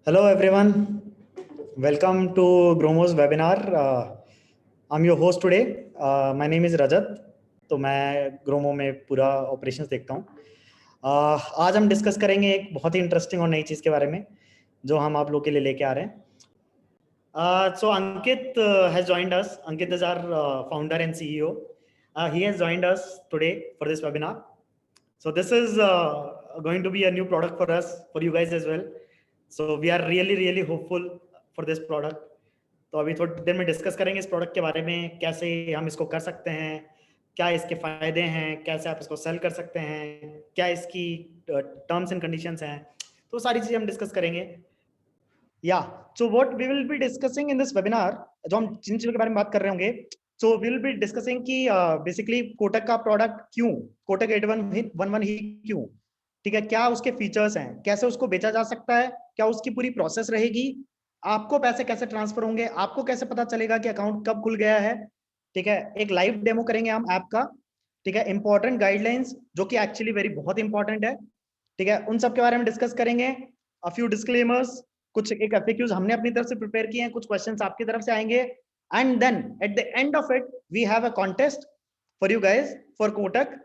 Hello everyone, welcome to Gromo's webinar. I'm your host today. My name is Rajat. तो मैं Gromo में पूरा operations देखता हूँ. आज हम डिस्कस करेंगे एक बहुत ही इंटरेस्टिंग और नई चीज़ के बारे में जो हम आप लोग के लिए लेके आ रहे हैं. So Ankit has joined us. Ankit is our founder and CEO. He has joined us today for this webinar. So this is going to be a new product for us, for you guys as well. So we are really hopeful for this product. तो अभी थोड़ी देर में discuss करेंगे इस product के बारे में, कैसे हम इसको कर सकते हैं, क्या इसके फायदे हैं, कैसे आप इसको सेल कर सकते हैं, क्या इसकी टर्म्स एंड कंडीशंस हैं, तो सारी चीजें हम डिस्कस करेंगे. या so what we will be discussing in this webinar, जो हम जिन चीजों के बारे में बात कर रहे होंगे, so we will be discussing कि बेसिकली कोटक का प्रोडक्ट क्यों, कोटक 8111 ही क्यों, ठीक है, क्या उसके फीचर्स हैं, कैसे उसको बेचा जा सकता है, क्या उसकी पूरी प्रोसेस रहेगी, आपको पैसे कैसे ट्रांसफर होंगे, आपको कैसे पता चलेगा कि अकाउंट कब खुल गया है, ठीक है, एक लाइव डेमो करेंगे हम ऐप का, ठीक है, इंपॉर्टेंट गाइडलाइंस जो कि एक्चुअली वेरी बहुत इंपॉर्टेंट है, ठीक है, उन सब के बारे में डिस्कस करेंगे. अ फ्यू डिस्क्लेमर्स, कुछ एक एफएक्यूज हमने अपनी तरफ से प्रिपेयर किए हैं, कुछ क्वेश्चंस आपकी तरफ से आएंगे, and then at the end of it we have a contest for you guys for Kotak,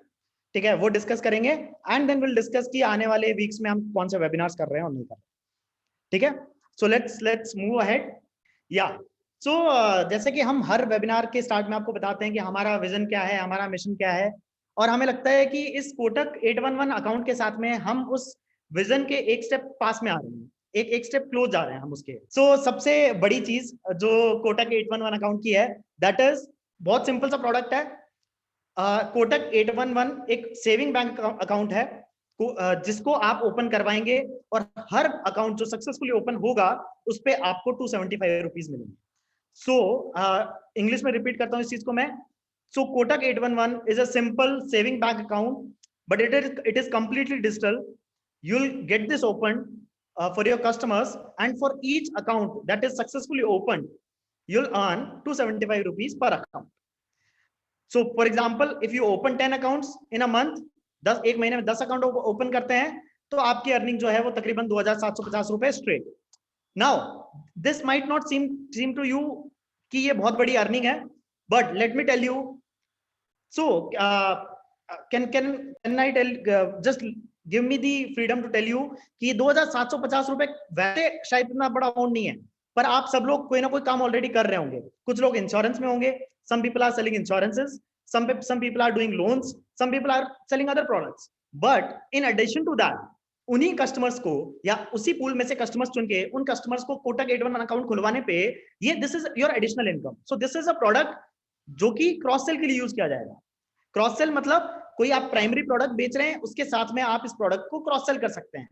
ठीक है, वो डिस्कस करेंगे, एंड देन विल डिस्कस कि आने वाले वीक्स में हम कौन से वेबिनार्स कर रहे हैं और नहीं कर रहे, ठीक है. So let's move ahead. या सो जैसे कि हम हर वेबिनार के स्टार्ट में आपको बताते हैं कि हमारा विजन क्या है, हमारा मिशन क्या है, और हमें लगता है कि इस कोटक 811 अकाउंट के साथ में हम उस विजन के एक स्टेप पास में आ रहे हैं, एक स्टेप क्लोज जा रहे हैं हम उसके. सो सबसे बड़ी चीज जो कोटक 811 अकाउंट की है, दैट इज बहुत सिंपल सा प्रोडक्ट है. कोटक 811 एक सेविंग बैंक अकाउंट है जिसको आप ओपन करवाएंगे, और हर अकाउंट जो सक्सेसफुली ओपन होगा उस पे आपको 275 रुपीज मिलेंगे. सो इंग्लिश में रिपीट करता हूं इस चीज को मैं. So Kotak 811 is a simple saving bank account, but it is completely digital. You'll get this open for your customers, and for each account that is successfully opened, you'll earn 275 rupees per account. So for example, if you open 10 accounts in a month, 10 एक महीने में 10 account open करते हैं, तो आपकी earning जो है वो तकरीबन 2750 रुपए straight. Now this might not seem to you कि ये बहुत बड़ी अर्निंग है, but let me tell you. So can I tell, just give me the freedom to tell you कि 2750 रुपए वैसे शायद इतना बड़ा अमाउंट नहीं है, पर आप सब लोग कोई ना कोई काम ऑलरेडी कर रहे होंगे. कुछ लोग इंश्योरेंस में होंगे, some people are selling insurances, some people are doing loans, some people are selling other products, but in addition to that, उन्हीं कस्टमर्स को या उसी पूल में से कस्टमर्स चुन के उन कस्टमर्स को कोटक 811 अकाउंट खुलवाने पे ये this is your additional income. So this is a product जो कि क्रॉस सेल के लिए यूज किया जाएगा. क्रॉस सेल मतलब कोई आप प्राइमरी प्रोडक्ट बेच रहे हैं, उसके साथ में आप इस प्रोडक्ट को क्रॉस सेल कर सकते हैं.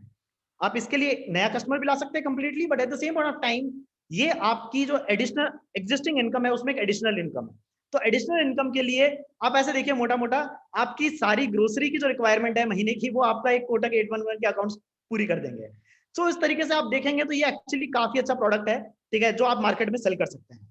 आप इसके लिए नया कस्टमर भी ला सकते हैं completely, but at the same point of time ये आपकी जो एडिशनल एग्जिस्टिंग इनकम है उसमें एक एडिशनल इनकम है. तो एडिशनल इनकम के लिए आप ऐसे देखिए, मोटा मोटा आपकी सारी ग्रोसरी की जो रिक्वायरमेंट है महीने की, वो आपका एक कोटक 811 के अकाउंट पूरी कर देंगे. सो इस तरीके से आप देखेंगे तो ये एक्चुअली काफी अच्छा प्रोडक्ट है, ठीक है, जो आप मार्केट में सेल कर सकते हैं.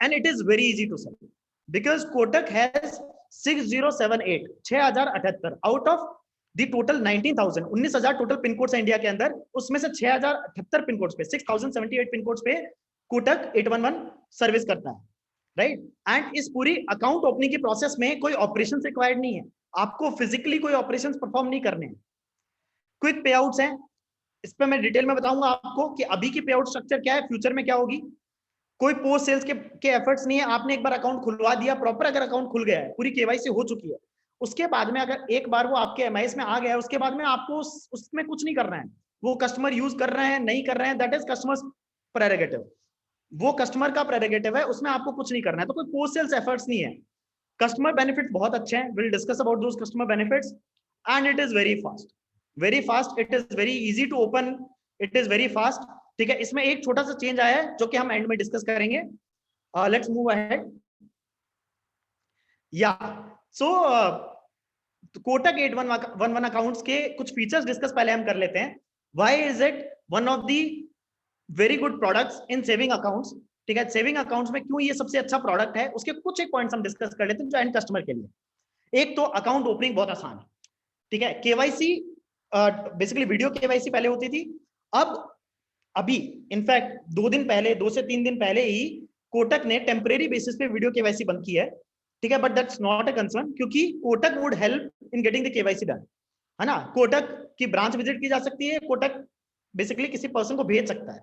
And it is very easy to sell because Kotak has 6078 6078 out of the total 19,000 19,000 total pin codes है इंडिया के अंदर, उसमें से 6078 पिन कोड्स पे 6078 पिन कोड्स पे कोटक 811 सर्विस करता है, राइट. एंड इस पूरी अकाउंट ओपनिंग की प्रोसेस में कोई ऑपरेशन रिक्वायर्ड नहीं है, आपको फिजिकली कोई ऑपरेशन परफॉर्म नहीं करने हैं. क्विक पे आउट्स हैं, इस पर मैं डिटेल में बताऊंगा आपको कि अभी की पे आउट स्ट्रक्चर क्या है, फ्यूचर में क्या होगी. कोई पोस्ट सेल्स के एफर्ट्स नहीं है. आपने एक बार अकाउंट खुलवा दिया प्रॉपर, अगर अकाउंट खुल गया है, पूरी केवाईसी हो चुकी है, उसके बाद में अगर एक बार वो आपके एमआईएस में आ गया है, उसके बाद में आपको उसमें कुछ नहीं करना है. वो कस्टमर यूज कर रहे हैं नहीं कर रहे हैं, दैट इज कस्टमर्स प्रेरोगेटिव. वो कस्टमर का प्रेरोगेटिव है, उसमें आपको कुछ नहीं करना है. तो कोई पोस्ट सेल्स एफर्ट्स नहीं है. कस्टमर बेनिफिट बहुत अच्छे हैं, will discuss about those customer benefits. And it is very fast, it is very easy to open, it is very fast, ठीक है. इसमें एक छोटा सा चेंज आया है जो कि हम एंड में डिस्कस करेंगे. Let's move ahead. या सो कोटक 811 अकाउंट्स के कुछ फीचर्स डिस्कस पहले हम कर लेते हैं. Why is it one of the very good products in saving accounts, ठीक है. सेविंग अकाउंट्स में क्यों ये सबसे अच्छा प्रोडक्ट है, उसके कुछ एक पॉइंट्स हम डिस्कस कर लेते हैं जो एंड कस्टमर के लिए. एक तो अकाउंट ओपनिंग बहुत आसान है, ठीक है. केवाईसी बेसिकली वीडियो केवाईसी पहले होती थी, अब अभी इनफैक्ट 2 से 3 दिन पहले ही कोटक ने टेम्परेरी बेसिस पे वीडियो केवाईसी बंद की है, ठीक है, but that's not a concern, क्योंकि Kotak would help in getting the KYC done, है ना। कोटक की ब्रांच विजिट की जा सकती है, कोटक बेसिकली किसी पर्सन को भेज सकता है,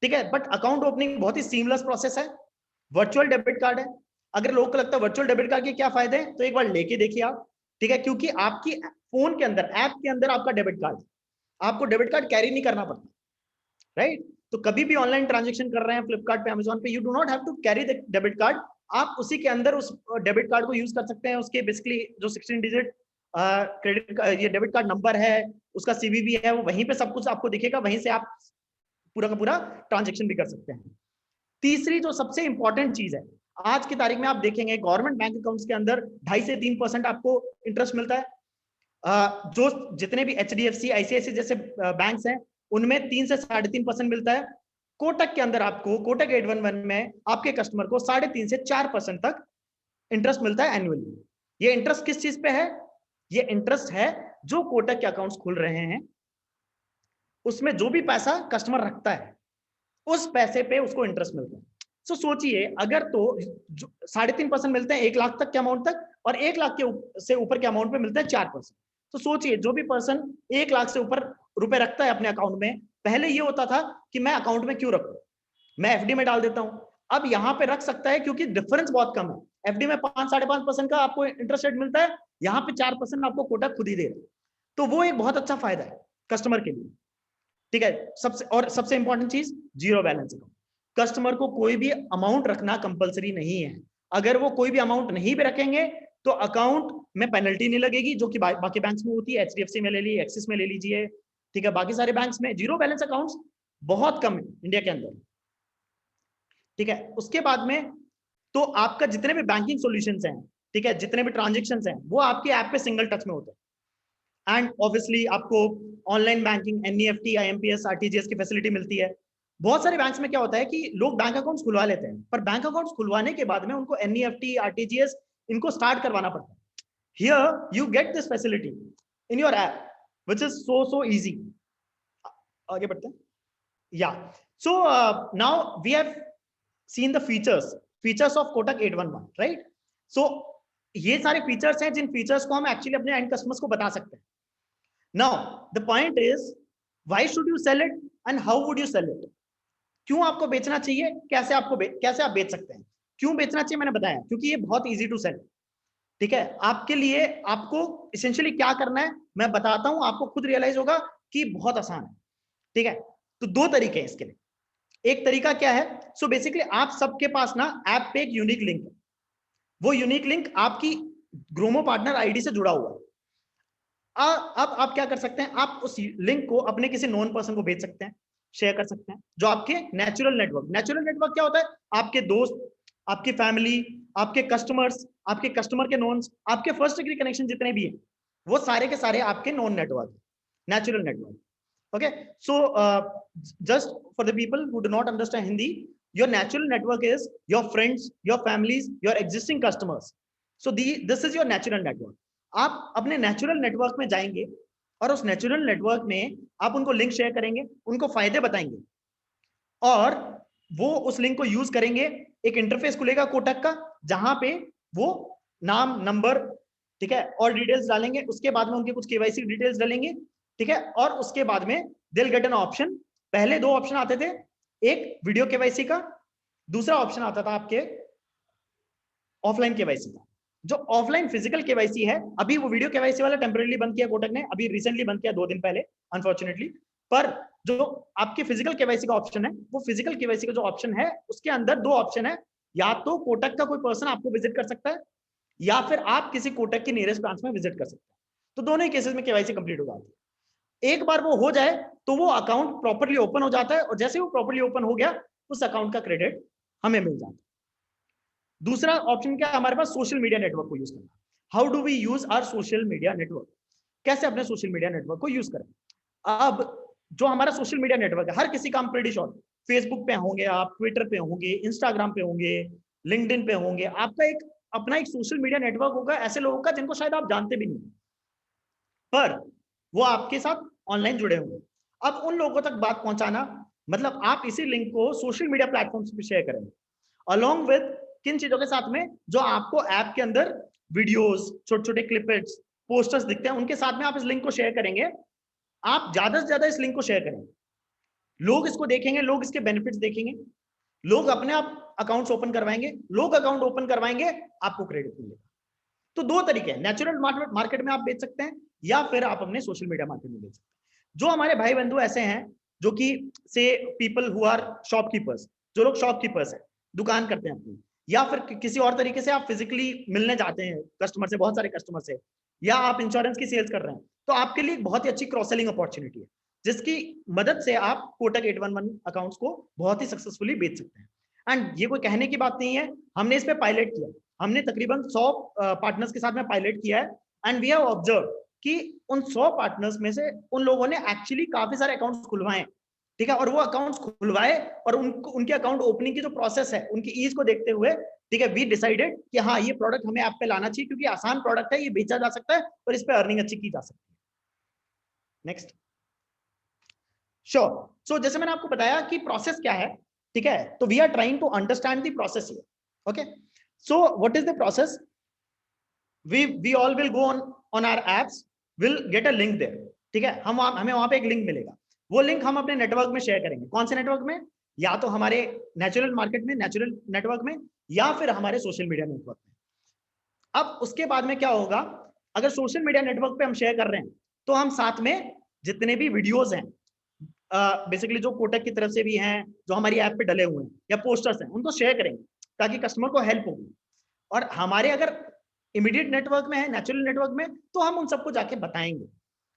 ठीक है, बट अकाउंट ओपनिंग बहुत ही सीमलेस प्रोसेस है, वर्चुअल डेबिट कार्ड है। अगर लोगों को लगता है वर्चुअल डेबिट कार्ड के क्या फायदे हैं, तो एक बार लेके देखिए आप, ठीक है, क्योंकि आपकी फोन के अंदर, ऐप के अंदर आपका डेबिट कार्ड, आपको डेबिट कार्ड कैरी नहीं करना पड़ता, राइट। तो कभी भी ऑनलाइन ट्रांजेक्शन कर रहे हैं फ्लिपकार्ट पे, अमेजोन पे, you do not have to carry the debit card, आप उसी के अंदर उस डेबिट कार्ड को यूज कर सकते हैं, उसके बेसिकली जो 16 डिजिट क्रेडिट ये डेबिट कार्ड नंबर है, उसका सीवीवी है, वो वहीं पे सब कुछ आपको दिखेगा, वहीं से आप पूरा का पूरा ट्रांजेक्शन भी कर सकते हैं। तीसरी जो सबसे इंपॉर्टेंट चीज है, आज की तारीख में आप देखेंगे गवर्नमेंट बैंक अकाउंट्स के अंदर 2.5 से 3% आपको इंटरेस्ट मिलता है। जो जितने भी HDFC, ICICI जैसे बैंक्स हैं, उनमें 3 से 3.5% मिलता है। कोटक के अंदर आपको, कोटक 811 में आपके कस्टमर को 3.5 से 4% तक इंटरेस्ट मिलता है एनुअली। ये इंटरेस्ट किस चीज पे है? ये इंटरेस्ट है जो कोटक के अकाउंट्स खुल रहे हैं, उसमें जो भी पैसा कस्टमर रखता है, उस पैसे पे उसको इंटरेस्ट मिलता है। तो सोचिए, अगर तो 3.5% मिलते हैं 1 लाख तक के अमाउंट तक, और 1 लाख के से ऊपर के अमाउंट पे मिलता है 4%। तो सोचिए, जो भी पर्सन 1 लाख से ऊपर रुपए रखता है अपने अकाउंट में, पहले ये होता था कि मैं अकाउंट में क्यों रखूं, मैं एफडी में डाल देता हूं। अब यहां पे रख सकता है, क्योंकि डिफरेंस बहुत कम है, एफडी में 5-5.5% का आपको इंटरेस्ट रेट मिलता है, यहाँ पे 4% आपको कोटक खुद ही दे रहा है। तो वो एक बहुत अच्छा फायदा है कस्टमर के लिए, ठीक है। सबसे इंपॉर्टेंट चीज, जीरो बैलेंस अकाउंट। कस्टमर को कोई भी अमाउंट रखना कंपलसरी नहीं है, अगर वो कोई भी अमाउंट नहीं भी रखेंगे तो अकाउंट में पेनल्टी नहीं लगेगी, जो कि बाकी बैंक्स में होती है, HDFC में ले लीजिए, एक्सिस में ले लीजिए, ठीक है, बाकी सारे बैंक्स में जीरो बैलेंस अकाउंट्स बहुत कम है इंडिया के अंदर, ठीक है। उसके बाद में तो आपका जितने भी बैंकिंग सॉल्यूशंस हैं, ठीक है, जितने भी ट्रांजेक्शंस हैं, वो आपके ऐप पे सिंगल टच में होते हैं। एंड ऑब्वियसली आपको online banking, NEFT, IMPS, RTGS की फैसिलिटी मिलती है। बहुत सारे बैंक्स में क्या होता है कि लोग बैंक अकाउंट्स खुलवा लेते हैं, पर बैंक अकाउंट्स खुलवाने के बाद में उनको NEFT, RTGS इनको स्टार्ट करवाना पड़ता है। Here you get this facility in your app, which is so easy. आगे बढ़ते हैं। या so now we have seen the features of Kotak 811, right. So ये सारे फीचर्स हैं जिन फीचर्स को हम एक्चुअली अपने एंड कस्टमर्स को बता सकते हैं। Now, the point is, why should you sell it and how would you sell it? क्यों आपको बेचना चाहिए, कैसे आप बेच सकते हैं। क्यों बेचना चाहिए मैंने बताया, क्योंकि ये बहुत इजी टू सेल, ठीक है। आपके लिए आपको इसेंशियली क्या करना है मैं बताता हूं, आपको खुद रियलाइज होगा कि बहुत आसान है, ठीक है। तो 2 तरीके हैं इसके लिए। एक तरीका क्या है, सो बेसिकली आप सबके पास ना ऐप पे एक यूनिक लिंक है, वो यूनिक लिंक आपकी ग्रोमो पार्टनर आईडी से जुड़ा हुआ है। अब आप क्या कर सकते हैं, आप उस लिंक को अपने किसी नॉन पर्सन को भेज सकते हैं, शेयर कर सकते हैं, जो आपके नेचुरल नेटवर्क क्या होता है, आपके दोस्त, आपकी फैमिली, आपके कस्टमर्स, आपके कस्टमर के नॉन्स, आपके फर्स्ट डिग्री कनेक्शन जितने भी हैं, वो सारे के सारे आपके non network, natural network. Okay, so just for the people who do not understand Hindi, your natural network is your friends, your families, your existing customers. So this is your natural network. आप अपने natural network में जाएंगे और उस natural network में आप उनको link share करेंगे, उनको फायदे बताएंगे, और वो उस लिंक को यूज करेंगे। एक इंटरफेस खुलेगा कोटक का, जहां पे वो नाम, नंबर, ठीक है, और डिटेल्स डालेंगे, उसके बाद में उनके कुछ KYC डिटेल्स डालेंगे, ठीक है, और उसके बाद में दिल गेट एन ऑप्शन। पहले 2 ऑप्शन आते थे, एक वीडियो KYC का, दूसरा ऑप्शन आता था आपके ऑफलाइन KYC का। जो ऑफलाइन फिजिकल KYC है, अभी वो वीडियो KYC वाला टेम्परेरी बंद किया कोटक ने, अभी रिसेंटली बंद किया 2 दिन पहले अनफॉर्चुनेटली। पर जो आपके फिजिकल KYC का ऑप्शन है, वो फिजिकल KYC का जो ऑप्शन है, उसके अंदर 2 ऑप्शन है, या तो कोटक का कोई पर्सन आपको विजिट कर सकता है, या फिर आप किसी कोटक की नियरेस्ट ब्रांच में विजिट कर सकते हैं। तो दोनों ही केसेस में KYC कंप्लीट हो जाती है। एक बार वो हो जाए तो वो अकाउंट प्रॉपरली ओपन हो जाता है, और जैसे वो प्रॉपरली ओपन हो गया, उस अकाउंट का क्रेडिट हमें मिल जाता है। दूसरा ऑप्शन क्या है हमारे पास, सोशल मीडिया नेटवर्क को यूज करना। How do we use our social media network, कैसे अपने सोशल मीडिया नेटवर्क को यूज करें। अब जो हमारा सोशल मीडिया नेटवर्क है, हर किसी का प्रीटी श्योर, फेसबुक पे होंगे आप, ट्विटर पे होंगे, इंस्टाग्राम पे होंगे, लिंक्डइन पे होंगे, आपका एक अपना एक सोशल मीडिया नेटवर्क होगा ऐसे लोगों का जिनको शायद आप जानते भी नहीं, पर वो आपके साथ ऑनलाइन जुड़े होंगे। अब उन लोगों तक बात पहुंचाना मतलब आप इसी लिंक को सोशल मीडिया प्लेटफॉर्म्स पे शेयर करेंगे अलोंग विद किन चीजों के साथ में, जो आपको ऐप के अंदर वीडियोस, छोटे छोटे क्लिपेट्स, पोस्टर्स दिखते हैं, उनके साथ में आप इस लिंक को शेयर करेंगे। आप ज्यादा से ज्यादा इस लिंक को शेयर करेंगे, लोग इसको देखेंगे, लोग इसके बेनिफिट्स देखेंगे, लोग अपने आप अकाउंट्स ओपन करवाएंगे, लोग अकाउंट ओपन करवाएंगे, आपको क्रेडिट मिलेगा। तो दो तरीके हैं, नेचुरल मार्केट में आप बेच सकते हैं या फिर आप अपने सोशल मीडिया मार्केट में बेच सकते हैं। जो हमारे भाई बंधु ऐसे हैं जो कि से पीपल हु आर शॉपकीपर्स, जो लोग शॉपकीपर्स हैं, दुकान करते हैं अपनी, या फिर किसी और तरीके से आप फिजिकली मिलने जाते हैं कस्टमर से, बहुत सारे कस्टमर से, या आप इंश्योरेंस की सेल्स कर रहे हैं, तो आपके लिए बहुत ही अच्छी क्रॉस सेलिंग अपॉर्चुनिटी है, जिसकी मदद से आप कोटक 811 अकाउंट्स को बहुत ही सक्सेसफुली बेच सकते हैं। एंड ये कोई कहने की बात नहीं है, हमने इस पे पायलट किया, हमने तकरीबन 100 पार्टनर्स के साथ में पायलट किया है, एंड वी हैव ऑब्जर्व कि उन 100 पार्टनर्स में से उन लोगों ने एक्चुअली काफी सारे अकाउंट्स खुलवाए, ठीक है, और वो अकाउंट्स खुलवाए और उनके अकाउंट ओपनिंग की जो प्रोसेस है, उनकी ईज को देखते हुए, ठीक है, वी डिसाइडेड कि हाँ ये प्रोडक्ट हमें ऐप पे लाना चाहिए, क्योंकि आसान प्रोडक्ट है, ये बेचा जा सकता है और इस पे अर्निंग अच्छी की जा सकती है। Next, sure. सो जैसे मैंने आपको बताया कि प्रोसेस क्या है, ठीक है, तो we are trying to understand the process here, okay. So what is the process? we all will go on our apps, will get a link there, ठीक है, हमें वहां पे एक लिंक मिलेगा, वो लिंक हम अपने नेटवर्क में शेयर करेंगे। कौन से नेटवर्क में? या तो हमारे नेचुरल मार्केट में, नेचुरल नेटवर्क में, या फिर हमारे सोशल मीडिया नेटवर्क में। अब उसके बाद में क्या होगा, अगर सोशल मीडिया नेटवर्क पे हम शेयर कर रहे हैं, तो हम साथ में जितने भी वीडियोस हैं, बेसिकली जो कोटक की तरफ से भी हैं, जो हमारी ऐप पे डले हुए हैं, या पोस्टर्स हैं, उनको शेयर करेंगे ताकि कस्टमर को हेल्प होगी। और हमारे अगर इमीडिएट नेटवर्क में है, नेचुरल नेटवर्क में, तो हम उन सबको जाके बताएंगे,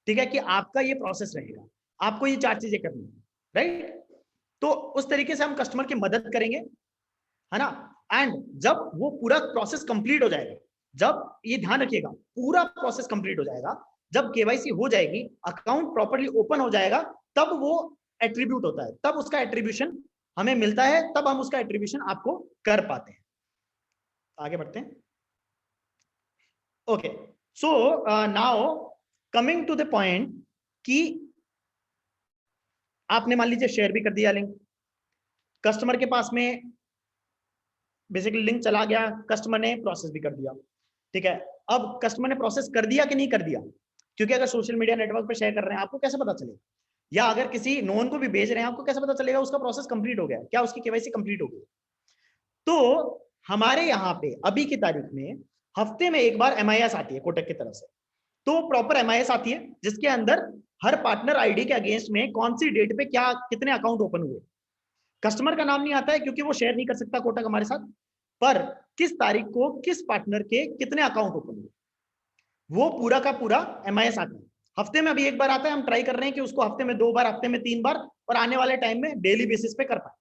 ठीक है, कि आपका ये प्रोसेस रहेगा, आपको ये 4 चीजें करनी है, राइट। तो उस तरीके से हम कस्टमर की मदद करेंगे, है ना। एंड जब वो पूरा प्रोसेस कंप्लीट हो जाएगा, जब ये ध्यान रखिएगा, पूरा प्रोसेस कंप्लीट हो जाएगा, जब केवाईसी हो जाएगी, अकाउंट प्रॉपर्ली ओपन हो जाएगा, तब वो एट्रीब्यूट होता है, तब उसका एट्रीब्यूशन हमें मिलता है, तब हम उसका एट्रीब्यूशन आपको कर पाते हैं। आगे बढ़ते हैं। Okay, so now coming to the point कि आपने मान लीजिए शेयर भी कर दिया लिंक, कस्टमर के पास में बेसिकली लिंक चला गया, कस्टमर ने प्रोसेस भी कर दिया, ठीक है। अब कस्टमर ने प्रोसेस कर दिया कि नहीं कर दिया, क्योंकि अगर सोशल मीडिया नेटवर्क पे शेयर कर रहे हैं, आपको कैसे पता चलेगा? या अगर किसी नोन को भी भेज रहे हैं, आपको कैसे पता चलेगा उसका प्रोसेस कंप्लीट हो गया, क्या उसकी केवाईसी कंप्लीट हो गई? तो हमारे यहाँ पे अभी की तारीख में हफ्ते में एक बार MIS आती है कोटक की तरफ से, तो प्रॉपर MIS आती है जिसके अंदर हर पार्टनर आईडी के अगेंस्ट में कौन सी डेट पे क्या कितने अकाउंट ओपन हुए, कस्टमर का नाम नहीं आता है क्योंकि वो शेयर नहीं कर सकता कोटक हमारे साथ, पर किस तारीख को किस पार्टनर के कितने अकाउंट ओपन हुए, वो पूरा का पूरा MIS आता है। हफ्ते में अभी एक बार आता है, हम ट्राई कर रहे हैं कि उसको हफ्ते में 2 बार, हफ्ते में 3 बार, और आने वाले टाइम में डेली बेसिस पे कर पाए,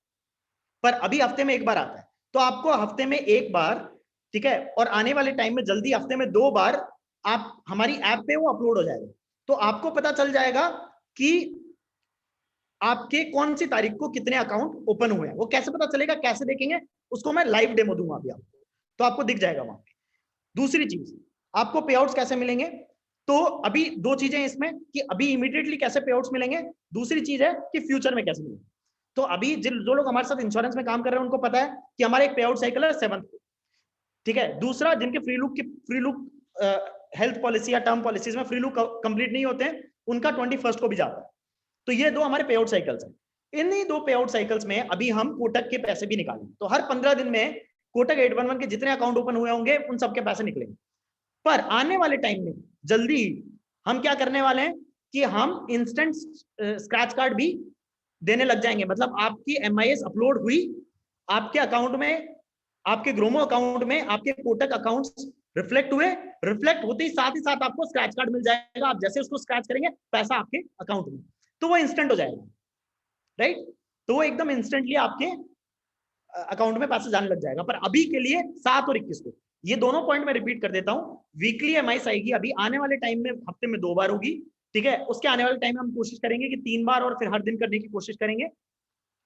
पर अभी हफ्ते में एक बार आता है। तो आपको हफ्ते में एक बार, ठीक है, और आने वाले टाइम में जल्दी हफ्ते में 2 बार आप हमारी ऐप पे वो अपलोड हो जाएगा, तो आपको पता चल जाएगा कि आपके कौन सी तारीख को कितने अकाउंट ओपन हुए हैं। वो कैसे पता चलेगा, कैसे देखेंगे, उसको मैं लाइव डेमो दूंगा अभी आपको, तो आपको दिख जाएगा वहां पे। दूसरी चीज, आपको पे आउट्स कैसे मिलेंगे, तो अभी 2 चीजें इसमें कि अभी इमीडिएटली कैसे पे आउट्स मिलेंगे, दूसरी चीज है कि फ्यूचर में कैसे मिलेंगे। तो अभी जो लोग हमारे साथ इंश्योरेंस में काम कर रहे हैं, उनको पता है कि हमारा एक पे आउट साइकिल है 7th, ठीक है। दूसरा, जिनके फ्री लुक हेल्थ पॉलिसी या टर्म पॉलिसीज में फ्री लुक कंप्लीट नहीं होते हैं, उनका 21st को भी जाता है। तो ये 2 हमारे पे आउट साइकिल्स हैं। इन्हीं 2 पे आउट साइकिल्स में अभी हम कोटक के पैसे भी निकालेंगे, तो हर 15 दिन में कोटक 811 के जितने अकाउंट ओपन हुए होंगे उन सबके पैसे निकलेंगे। पर आने वाले टाइम में जल्दी हम क्या करने वाले हैं कि हम इंस्टेंट स्क्रैच कार्ड भी देने लग जाएंगे, मतलब आपकी MIS अपलोड हुई, आपके अकाउंट में, आपके ग्रोमो अकाउंट में आपके कोटक अकाउंट्स रिफ्लेक्ट हुए, रिफ्लेक्ट होते ही साथ आपको स्क्रैच कार्ड मिल जाएगा, आप जैसे उसको स्क्रैच करेंगे पैसा आपके अकाउंट में, तो वो इंस्टेंट हो जाएगा, राइट। तो वो एकदम इंस्टेंटली आपके अकाउंट में पैसा जाने लग जाएगा। पर अभी के लिए 7 और 21 को, ये दोनों पॉइंट मैं रिपीट कर देता हूं, वीकली MIS आएगी, अभी आने वाले टाइम में हफ्ते में 2 बार होगी, ठीक है। उसके आने वाले टाइम में हम कोशिश करेंगे कि 3 बार और फिर हर दिन करने की कोशिश करेंगे।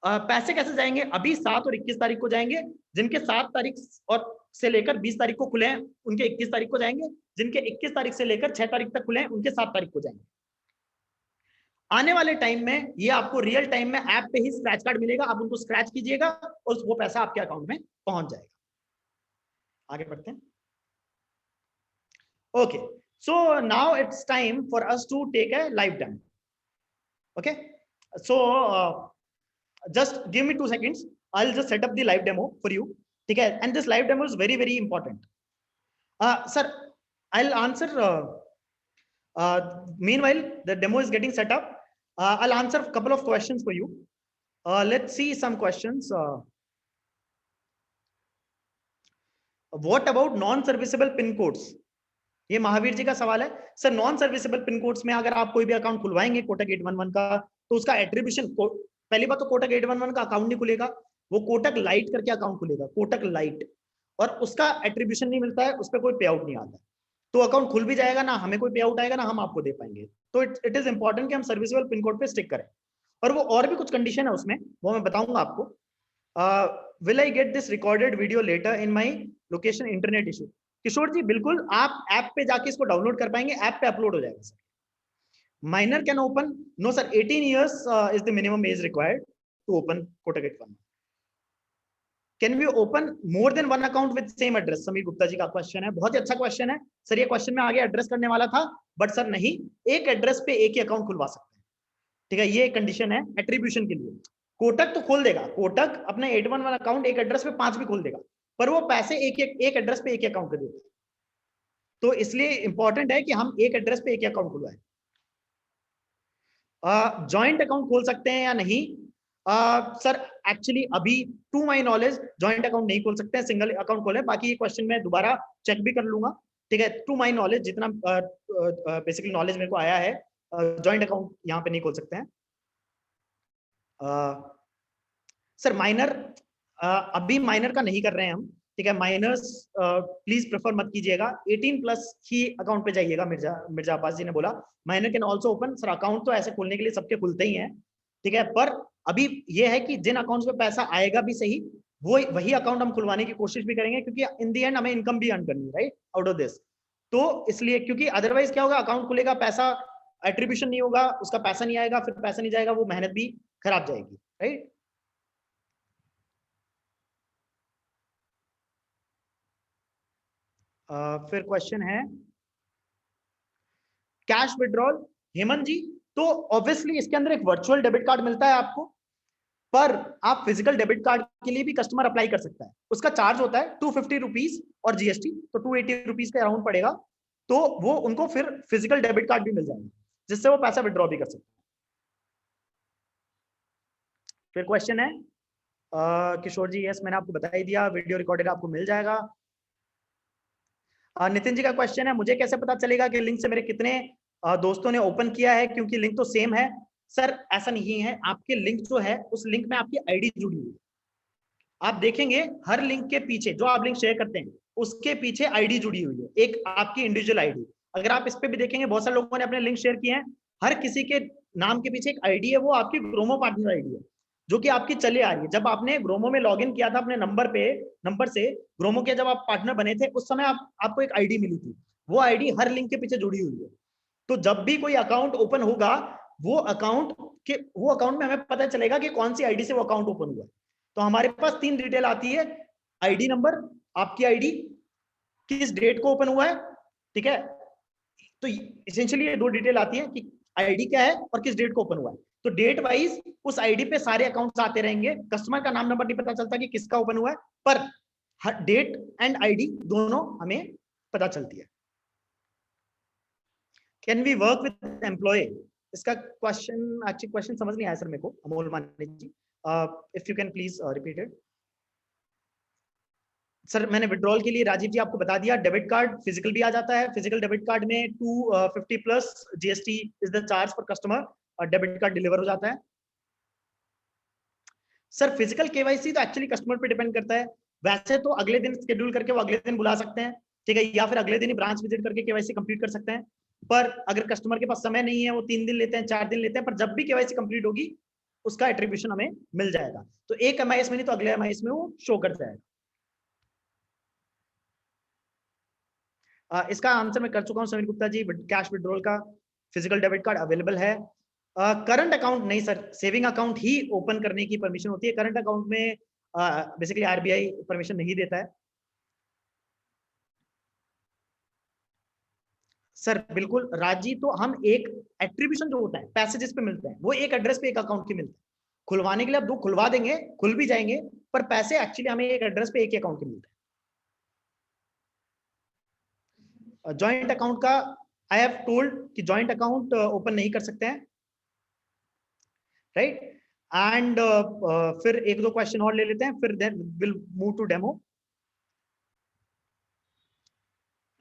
पैसे कैसे जाएंगे, अभी 7 और 21 तारीख को जाएंगे, जिनके 7 तारीख और से लेकर 20 तारीख को खुले हैं उनके 21 तारीख को जाएंगे, जिनके 21 तारीख से लेकर 6 तारीख तक खुले हैं उनके 7 तारीख को जाएंगे। आने वाले टाइम में ये आपको रियल टाइम में ऐप पे ही स्क्रैच कार्ड मिलेगा, आप उनको स्क्रैच कीजिएगा और वो पैसा आपके अकाउंट में पहुंच जाएगा। आगे बढ़ते हैं। Okay, so now it's time for us to take a live demo. Okay, so just give me 2 seconds, I'll just set up the live demo for you. ठीक है, and this live demo is very very important. Sir, I'll answer meanwhile the demo is getting set up. I'll answer a couple of questions for you. Let's see some questions. What about non serviceable pin codes? ये महावीर जी का सवाल है। Sir, non serviceable pin codes में अगर आप कोई भी account खुलवाएंगे Kotak 811 का, तो उसका एट्रीब्यूशन, पहली बात तो कोटक 811 का अकाउंट नहीं खुलेगा, वो कोटक लाइट करके अकाउंट खुलेगा, कोटक लाइट, और उसका एट्रीब्यूशन नहीं मिलता है, उस पर कोई पे आउट नहीं आता। तो अकाउंट खुल भी जाएगा ना, हमें कोई पे आउट आएगा ना हम आपको दे पाएंगे। तो इट इज इंपॉर्टेंट कि हम सर्विसेबल पिन कोड पे स्टिक करें। और वो और भी कुछ कंडीशन है उसमें, वो मैं बताऊंगा आपको। Will I get this recorded video later in my location internet issue? Kishore ji बिल्कुल, आप ऐप पे जाके इसको डाउनलोड कर पाएंगे, ऐप पे अपलोड हो जाएगा sir. Minor can open? No sir, 18 years is the minimum age required to open Kotak 811। Can we open more than one account with same address? Sameer Gupta ji का क्वेश्चन है, बहुत ही अच्छा क्वेश्चन है सर। ये क्वेश्चन मैं आगे एड्रेस करने वाला था, बट सर नहीं, एक एड्रेस पे एक ही अकाउंट खुलवा सकते हैं। ठीक है, ये कंडीशन है एट्रीब्यूशन के लिए। कोटक तो खोल देगा, कोटक अपने 811 अकाउंट एक एड्रेस पे 5 भी खोल देगा, पर वो पैसे एक एड्रेस पे एक ही अकाउंट के देते हैं। तो इसलिए इंपॉर्टेंट है कि हम एक एड्रेस पे एक ही अकाउंट खुलवाएं। जॉइंट अकाउंट खोल सकते हैं या नहीं? सर एक्चुअली अभी to my knowledge joint account नहीं खोल सकते हैं, सिंगल अकाउंट खोले। बाकी ये क्वेश्चन मैं दोबारा चेक भी कर लूंगा। ठीक है, टू माय नॉलेज जितना बेसिकली नॉलेज मेरे को आया है, जॉइंट अकाउंट यहाँ पे नहीं खोल सकते हैं। सर माइनर, अभी माइनर का नहीं कर रहे हैं हम। ठीक है, माइनर्स प्लीज प्रेफर मत कीजिएगा, 18+ ही अकाउंट पे जाइएगा। मिर्जा अब्बास जी ने बोला minor can also open. Sir account तो ऐसे खोलने के लिए सबके खुलते ही हैं, ठीक है, पर अभी ये है कि जिन अकाउंट्स में पैसा आएगा भी सही, वो वही अकाउंट हम खुलवाने की कोशिश भी करेंगे, क्योंकि इन दी एंड हमें इनकम भी अर्न करनी है, राइट, आउट ऑफ दिस। तो इसलिए, क्योंकि अदरवाइज क्या होगा, अकाउंट खुलेगा, पैसा एट्रीब्यूशन नहीं होगा, उसका पैसा नहीं आएगा, फिर पैसा नहीं जाएगा, वो मेहनत भी खराब जाएगी, राइट। फिर क्वेश्चन है कैश विड्रॉल, हेमंत जी, तो ऑब्वियसली इसके अंदर एक वर्चुअल डेबिट कार्ड मिलता है आपको, पर आप फिजिकल डेबिट कार्ड के लिए भी कस्टमर अप्लाई कर सकता है। उसका चार्ज होता है 250 रुपीज और जीएसटी, तो 280 रुपीज के अराउंड पड़ेगा। तो वो उनको फिर फिजिकल डेबिट कार्ड भी मिल जाएगा, जिससे वो पैसा विड्रॉ भी कर सकते हैं। फिर क्वेश्चन है किशोर जी, यस मैंने आपको बता ही दिया, वीडियो रिकॉर्डेड आपको मिल जाएगा। नितिन जी का क्वेश्चन है, मुझे कैसे पता चलेगा कि लिंक से मेरे कितने दोस्तों ने ओपन किया है, क्योंकि लिंक तो सेम है। सर ऐसा नहीं है, आपके लिंक जो है उस लिंक में आपकी आईडी जुड़ी हुई है। आप देखेंगे हर लिंक के पीछे, जो आप लिंक शेयर करते हैं उसके पीछे आईडी जुड़ी हुई है, एक आपकी इंडिविजुअल आईडी। अगर आप इस पे भी देखेंगे, बहुत सारे लोगों ने अपने लिंक शेयर किए हैं, हर किसी के नाम के पीछे एक आईडी है, वो आपकी ग्रोमो पार्टनर आईडी है, जो कि आपकी चले आ रही है। जब आपने ग्रोमो में लॉगिन किया था अपने नंबर से ग्रोमो के जब आप पार्टनर बने थे, उस समय आपको एक आईडी मिली थी, वो आईडी हर लिंक के पीछे जुड़ी हुई है। तो जब भी कोई अकाउंट ओपन होगा, वो अकाउंट में हमें पता चलेगा कि कौन सी आईडी से वो अकाउंट ओपन हुआ है। तो हमारे पास 3 डिटेल आती है, आईडी नंबर, आपकी आईडी, किस डेट को ओपन हुआ है, ठीक है। तो इसेंशियली ये 2 डिटेल आती है कि आईडी क्या है और किस डेट को ओपन हुआ है। तो डेट वाइज उस आईडी पे सारे अकाउंट्स आते रहेंगे, कस्टमर का नाम नंबर नहीं पता चलता कि किसका ओपन हुआ है, पर डेट एंड आईडी दोनों हमें पता चलती है। Can we work with employ? इसका क्वेश्चन समझ नहीं आया सर मेरे को, Amol Mani ji, if you can please repeat it. Sir मैंने विड्रॉल के लिए राजीव जी आपको बता दिया, डेबिट कार्ड फिजिकल भी आ जाता है, फिजिकल डेबिट कार्ड में 250+ GST is the charge for customer, और डेबिट कार्ड डिलीवर हो जाता है। सर फिजिकल केवाईसी तो एक्चुअली कस्टमर पे डिपेंड करता है, वैसे तो अगले दिन शेड्यूल करके वो अगले दिन बुला सकते हैं, ठीक है, या फिर अगले दिन ही ब्रांच विजिट करके केवाईसी कंप्लीट कर सकते हैं। पर अगर कस्टमर के पास समय नहीं है, वो 3 दिन लेते हैं, 4 दिन लेते हैं, पर जब भी केवाईसी कंप्लीट होगी उसका एट्रीब्यूशन हमें मिल जाएगा। तो एक एमआईएस में नहीं तो अगले एमआईएस में वो शो कर जाएगा। इसका आंसर मैं कर चुका हूं समीर गुप्ता जी, कैश विड्रॉल का फिजिकल डेबिट कार्ड अवेलेबल है। करंट अकाउंट नहीं सर, सेविंग अकाउंट ही ओपन करने की परमिशन होती है। करंट अकाउंट में बेसिकली आरबीआई परमिशन नहीं देता है सर। बिल्कुल राजी, तो हम एक एट्रीब्यूशन जो होता है पैसे जिस पे मिलते हैं वो एक एड्रेस पे एक अकाउंट के मिलते हैं। खुलवाने के लिए आप दो खुलवा देंगे, खुल भी जाएंगे, पर पैसे एक्चुअली हमें एक एड्रेस पे एक ही अकाउंट के मिलते हैं। जॉइंट अकाउंट का आई हैव टोल्ड कि जॉइंट अकाउंट ओपन नहीं कर सकते हैं, राइट। एंड फिर एक दो क्वेश्चन और ले लेते हैं, फिर then will move to demo.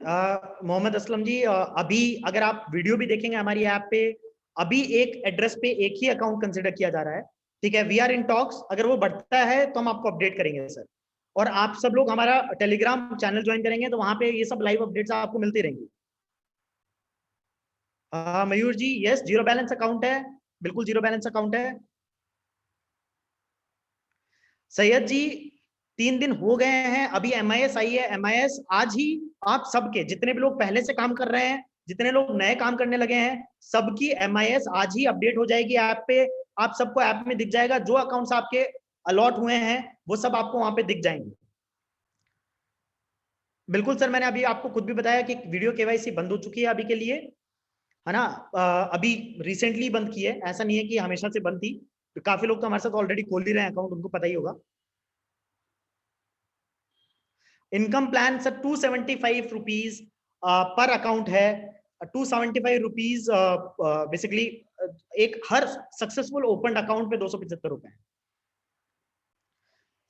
Mohammad Aslam ji, अभी अगर आप वीडियो भी देखेंगे हमारी ऐप पे, अभी एक एड्रेस पे एक ही अकाउंट कंसिडर किया जा रहा है, ठीक है। वी आर इन टॉक्स, अगर वो बढ़ता है तो हम आपको अपडेट करेंगे सर। और आप सब लोग हमारा टेलीग्राम चैनल ज्वाइन करेंगे तो वहां पे ये सब लाइव अपडेट्स आपको मिलती रहेंगी। मयूर जी, यस, जीरो बैलेंस अकाउंट है, बिल्कुल जीरो बैलेंस अकाउंट है। सैयद जी, 3 दिन हो गए हैं, अभी एमआईएस आई है, एमआईएस आज ही आप सबके जितने भी लोग पहले से काम कर रहे हैं, जितने लोग नए काम करने लगे हैं, सबकी एमआईएस आज ही अपडेट हो जाएगी ऐप पे। आप सबको ऐप में दिख जाएगा, जो अकाउंट्स आपके अलॉट हुए हैं वो सब आपको वहां पे दिख जाएंगे। बिल्कुल सर, मैंने अभी आपको खुद भी बताया कि वीडियो केवाईसी बंद हो चुकी है अभी के लिए, है ना। अभी रिसेंटली बंद की है, ऐसा नहीं है कि हमेशा से बंद थी। काफी लोग तो हमारे साथ ऑलरेडी खोल ही रहे हैं अकाउंट, उनको पता ही होगा। Income plan sir 275 rupees per account है। 275 रुपीज बेसिकली एक हर सक्सेसफुल ओपन अकाउंट पे 275 रुपए है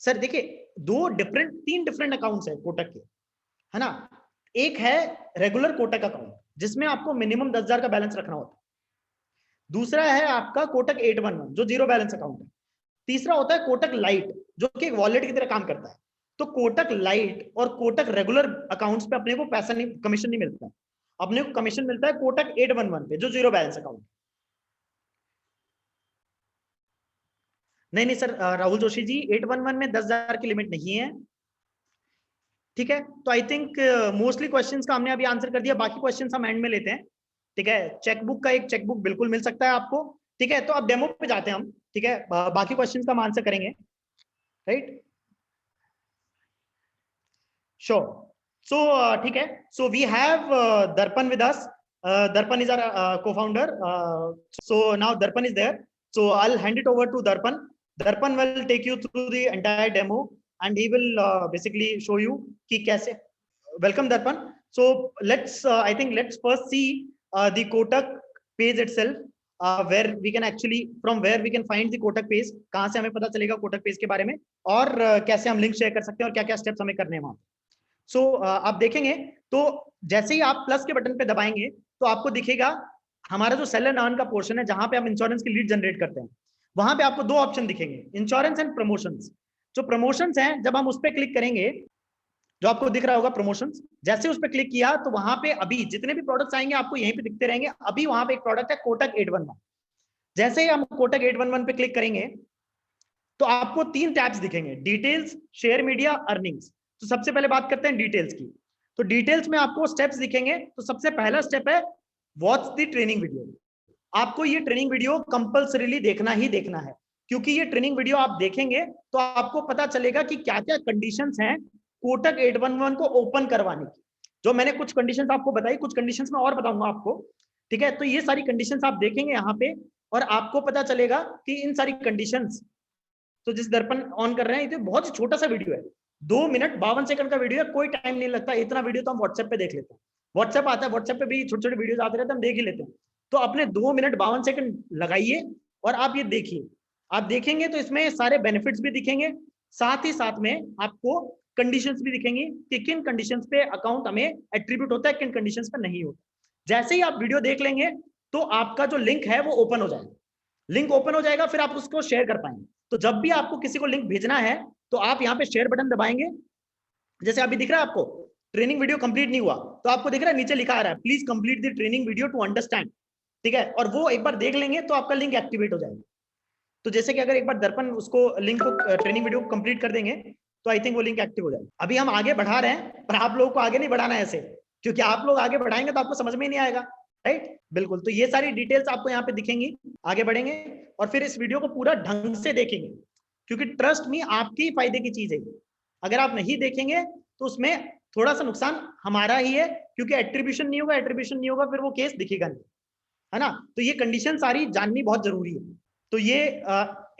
सर। देखिए, तीन डिफरेंट अकाउंट्स है कोटक के, है ना। एक है रेगुलर कोटक अकाउंट जिसमें आपको मिनिमम 10,000 का बैलेंस रखना होता है। दूसरा है आपका कोटक 811 जो जीरो बैलेंस अकाउंट है। तीसरा होता है कोटक लाइट जो कि एक वॉलेट की तरह काम करता है। तो कोटक लाइट और कोटक रेगुलर अकाउंट्स पे अपने को पैसा नहीं, कमीशन नहीं मिलता है। अपने को कमीशन मिलता है कोटक 811 पे जो जीरो बैलेंस अकाउंट। नहीं नहीं सर, राहुल जोशी जी, 811 में 10,000 की लिमिट नहीं है, ठीक है। तो आई थिंक मोस्टली क्वेश्चंस का हमने अभी आंसर कर दिया, बाकी क्वेश्चंस हम एंड में लेते हैं, ठीक है। चेकबुक का एक चेकबुक बिल्कुल मिल सकता है आपको, ठीक है। तो अब डेमो पे जाते हैं हम, ठीक है। बाकी क्वेश्चंस का हम आंसर करेंगे, राइट। Sure. So, ठीक है. So we have Darpan with us. Darpan is our co-founder. So now Darpan is there. So I'll hand it over to Darpan. Darpan will take you through the entire demo and he will basically show you कि कैसे. Welcome Darpan. So I think let's first see the Kotak page itself. Where we can actually, from where we can find the Kotak page, कहाँ से हमें पता चलेगा Kotak page के बारे में, और कैसे हम लिंक शेयर कर सकते हैं और क्या क्या स्टेप्स हमें करने हैं वहां। सो आप देखेंगे तो जैसे ही आप प्लस के बटन पे दबाएंगे तो आपको दिखेगा हमारा जो सेल एंड अर्न का पोर्शन है, जहां पे हम इंश्योरेंस की लीड जनरेट करते हैं। वहां पे आपको दो ऑप्शन दिखेंगे, इंश्योरेंस एंड प्रमोशंस। जो प्रमोशंस हैं, जब हम उस पर क्लिक करेंगे, जो आपको दिख रहा होगा प्रमोशंस, जैसे उस पर क्लिक किया तो वहां पे अभी जितने भी प्रोडक्ट्स आएंगे आपको यहीं पे दिखते रहेंगे। अभी वहां पे एक प्रोडक्ट है कोटक 811। जैसे ही हम कोटक 811 पे क्लिक करेंगे तो आपको 3 टैब्स दिखेंगे, डिटेल्स, शेयर मीडिया, अर्निंग्स। तो सबसे पहले बात करते हैं डिटेल्स की। तो डिटेल्स में आपको स्टेप्स दिखेंगे। तो सबसे पहला स्टेप है वॉच द ट्रेनिंग वीडियो। आपको ये ट्रेनिंग वीडियो कंपल्सरीली देखना ही देखना है, क्योंकि ये ट्रेनिंग वीडियो आप देखेंगे तो आपको पता चलेगा कि क्या क्या कंडीशंस हैं कोटक 811 को ओपन करवाने की। जो मैंने कुछ कंडीशंस आपको बताई, कुछ कंडीशंस मैं और बताऊंगा आपको, ठीक है। तो ये सारी कंडीशंस आप देखेंगे यहाँ पे और आपको पता चलेगा कि इन सारी कंडीशंस, तो जिस दर्पण ऑन कर रहे हैं, ये बहुत ही छोटा सा वीडियो है, 2 मिनट 52 सेकंड का वीडियो है, कोई टाइम नहीं लगता। इतना वीडियो तो हम व्हाट्सएप पे देख लेते हैं, व्हाट्सएप आता है, व्हाट्सएप पे भी छोटे छोटे वीडियो आते रहते हैं, हम देख ही लेते हैं। तो अपने 2 मिनट 52 सेकंड लगाइए और आप ये देखिए। आप देखेंगे तो इसमें सारे बेनिफिट्स भी दिखेंगे, साथ ही साथ में आपको कंडीशंस भी दिखेंगी कि किन कंडीशंस पे अकाउंट हमें एट्रीब्यूट होता है, किन कंडीशंस पे नहीं होता। जैसे ही आप वीडियो देख लेंगे तो आपका जो लिंक है वो ओपन हो जाएगा। लिंक ओपन हो जाएगा, फिर आप उसको शेयर कर पाएंगे। तो जब भी आपको किसी को लिंक भेजना है तो आप यहाँ पे शेयर बटन दबाएंगे। जैसे अभी दिख रहा है आपको ट्रेनिंग वीडियो कंप्लीट नहीं हुआ, तो आपको दिख रहा है नीचे लिखा आ रहा है please complete the training video to understand, ठीक है। और वो एक बार देख लेंगे तो आपका लिंक एक्टिवेट हो जाएगा। तो जैसे कि अगर एक बार दर्पण उसको लिंक को ट्रेनिंग वीडियो को कंप्लीट कर देंगे तो आई थिंक वो लिंक एक्टिव हो जाएगा। अभी हम आगे बढ़ा रहे हैं, पर आप लोगों को आगे नहीं बढ़ाना है ऐसे, क्योंकि आप लोग आगे बढ़ाएंगे तो आपको समझ में ही नहीं आएगा। राइट, बिल्कुल। तो ये सारी डिटेल्स आपको यहाँ पे दिखेंगी। आगे बढ़ेंगे और फिर इस वीडियो को पूरा ढंग से देखेंगे, क्योंकि ट्रस्ट मी आपकी फायदे की चीज है। अगर आप नहीं देखेंगे तो उसमें थोड़ा सा नुकसान हमारा ही है, क्योंकि एट्रीब्यूशन नहीं होगा, एट्रीब्यूशन नहीं होगा फिर वो केस दिखेगा नहीं, है ना। तो ये कंडीशन सारी जाननी बहुत जरूरी है। तो ये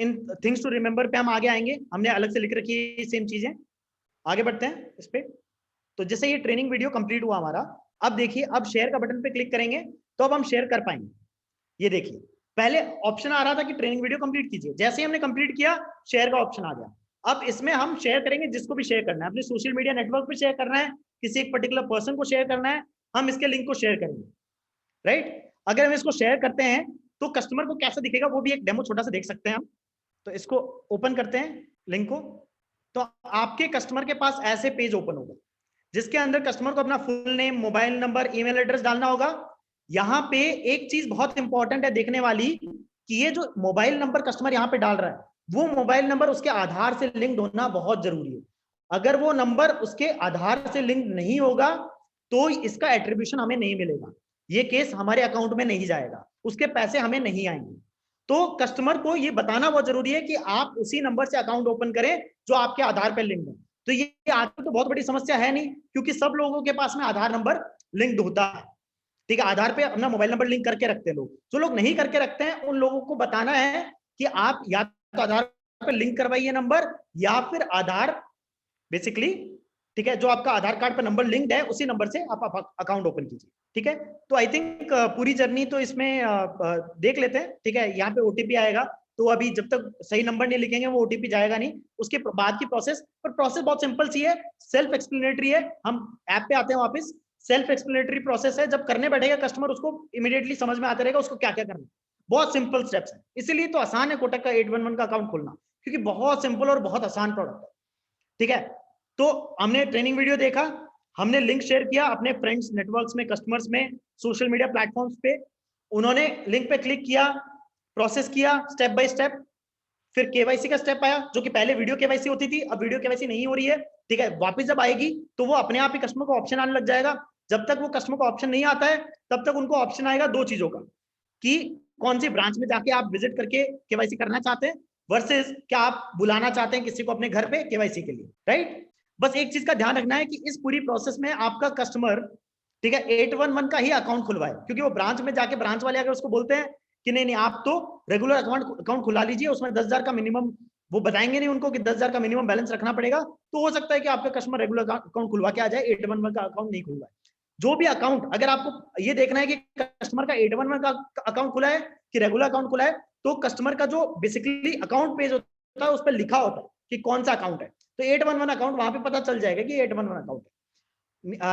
इन थिंग्स टू रिमेंबर पे हम आगे आएंगे, हमने अलग से लिख रखी है सेम चीजें। आगे बढ़ते हैं इस पे। तो जैसे ये ट्रेनिंग वीडियो कंप्लीट हुआ हमारा, अब देखिए, अब शेयर का बटन पे क्लिक करेंगे तो अब हम शेयर कर पाएंगे। ये देखिए, पहले ऑप्शन आ रहा था कि ट्रेनिंग वीडियो कंप्लीट कीजिए, जैसे ही हमने कंप्लीट किया शेयर का ऑप्शन आ गया। अब इसमें हम शेयर करेंगे जिसको भी शेयर करना है, अपने सोशल मीडिया नेटवर्क पे शेयर करना है, किसी एक पर्टिकुलर पर्सन को शेयर करना है, हम इसके लिंक को शेयर करेंगे, राइट। अगर हम इसको शेयर करते हैं तो कस्टमर को कैसा दिखेगा वो भी एक डेमो छोटा सा देख सकते हैं हम। तो इसको ओपन करते हैं लिंक को, तो आपके कस्टमर के पास ऐसे पेज ओपन होगा जिसके अंदर कस्टमर को अपना full name, mobile number, email address डालना होगा। यहाँ पे एक चीज बहुत इंपॉर्टेंट है देखने वाली, कि ये जो मोबाइल नंबर कस्टमर यहाँ पे डाल रहा है वो मोबाइल नंबर उसके आधार से लिंक्ड होना बहुत जरूरी है। अगर वो नंबर उसके आधार से लिंक नहीं होगा तो इसका एट्रीब्यूशन हमें नहीं मिलेगा, ये केस हमारे अकाउंट में नहीं जाएगा, उसके पैसे हमें नहीं आएंगे। तो कस्टमर को ये बताना बहुत जरूरी है कि आप उसी नंबर से अकाउंट ओपन करें जो आपके आधार पर लिंक है। तो ये आजकल तो बहुत बड़ी समस्या है नहीं, क्योंकि सब लोगों के पास में आधार नंबर लिंक्ड होता है, ठीक है। आधार पे अपना मोबाइल नंबर लिंक करके रखते हैं लोग। जो लोग नहीं करके रखते हैं उन लोगों को बताना है कि आप या तो आधार पे लिंक करवाइए नंबर, या फिर आधार बेसिकली, ठीक है, जो आपका आधार कार्ड पर नंबर लिंक्ड है उसी नंबर से आप अकाउंट ओपन कीजिए, ठीक है। तो आई थिंक पूरी जर्नी तो इसमें देख लेते हैं, ठीक है। यहाँ पे ओटीपी आएगा, तो अभी जब तक सही नंबर नहीं लिखेंगे वो ओटीपी जाएगा नहीं। उसके बाद की प्रोसेस, पर प्रोसेस बहुत सिंपल सी है, सेल्फ एक्सप्लेनेटरी है। हम ऐप पे आते हैं वापस, सेल्फ एक्सप्लेनेटरी प्रोसेस है, जब करने बैठेगा कस्टमर उसको इमीडिएटली समझ में आता रहेगा उसको क्या क्या करना है। बहुत सिंपल स्टेप्स है, इसीलिए तो आसान है कोटक का 811 का अकाउंट खोलना, क्योंकि बहुत सिंपल और बहुत आसान प्रोडक्ट है, ठीक है। तो हमने ट्रेनिंग वीडियो देखा, हमने लिंक शेयर किया अपने फ्रेंड्स नेटवर्क्स में, कस्टमर्स में, सोशल मीडिया प्लेटफॉर्म्स पे, उन्होंने लिंक पे क्लिक किया, प्रोसेस किया स्टेप बाय स्टेप। फिर केवाईसी का स्टेप आया, जो कि पहले वीडियो केवाईसी होती थी, अब वीडियो केवाईसी नहीं हो रही है, ठीक है। वापस जब आएगी तो वो अपने आप ही कस्टमर को ऑप्शन आने लग जाएगा। जब तक वो कस्टमर को ऑप्शन नहीं आता है तब तक उनको ऑप्शन आएगा दो चीजों का, कि कौन सी ब्रांच में जाके आप विजिट करके केवाईसी करना चाहते हैं, वर्सेस क्या आप बुलाना चाहते हैं किसी को अपने घर पे केवाईसी के लिए, राइट। बस एक चीज का ध्यान रखना है कि इस पूरी प्रोसेस में आपका कस्टमर, ठीक है, 811 का ही अकाउंट खुलवाए, क्योंकि वो ब्रांच में जाके ब्रांच वाले अगर उसको बोलते हैं कि नहीं नहीं आप तो रेगुलर अकाउंट खुला लीजिए, उसमें 10,000 का मिनिमम, वो बताएंगे नहीं उनको कि 10,000 का मिनिमम बैलेंस रखना पड़ेगा, तो हो सकता है कि आपका कस्टमर रेगुलर अकाउंट खुलवा के आ जाए, 811 का अकाउंट नहीं खुलवाए। जो भी अकाउंट, अगर आपको ये देखना है कि कस्टमर का 811 का अकाउंट खुला है कि रेगुलर अकाउंट खुला है, तो कस्टमर का जो बेसिकली अकाउंट पेज होता है उस पर लिखा होता है कि कौन सा अकाउंट है, तो 811 अकाउंट वहां पे पता चल जाएगा कि 811 अकाउंट है।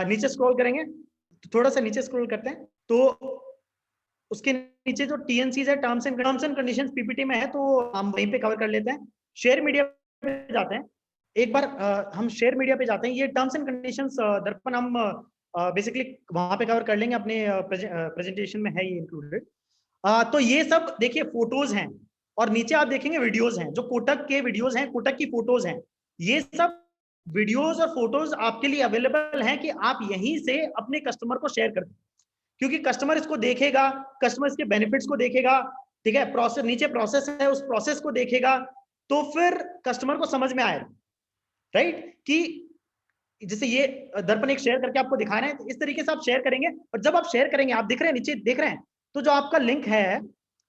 नीचे स्क्रॉल करेंगे, थोड़ा सा नीचे स्क्रॉल करते हैं, तो उसके नीचे जो टीएनसीज है, टर्म्स एंड कंडीशंस पीपीटी में है, तो हम वहीं पे कवर कर लेते हैं। शेयर मीडिया पे जाते हैं एक बार, हम शेयर मीडिया पे जाते हैं, ये टर्म्स एंड कंडीशंस दर्पण हम बेसिकली वहां पे कवर कर लेंगे, अपने प्रेजेंटेशन में है ये इंक्लूडेड। तो ये सब देखिए फोटोज हैं, और नीचे आप देखेंगे वीडियोज हैं, जो कोटक के वीडियोज हैं, कोटक की फोटोज हैं। ये सब वीडियोज और फोटोज आपके लिए अवेलेबल हैं कि आप यहीं से अपने कस्टमर को शेयर कर दें, क्योंकि कस्टमर इसको देखेगा, कस्टमर इसके बेनिफिट्स को देखेगा, ठीक है। प्रोसेस, नीचे प्रोसेस है, उस प्रोसेस को देखेगा, तो फिर कस्टमर को समझ में आएगा, राइट। कि जैसे ये दर्पण एक शेयर करके आपको दिखा रहे हैं, तो इस तरीके से आप शेयर करेंगे, और जब आप शेयर करेंगे, आप देख रहे हैं नीचे देख रहे हैं, तो जो आपका लिंक है,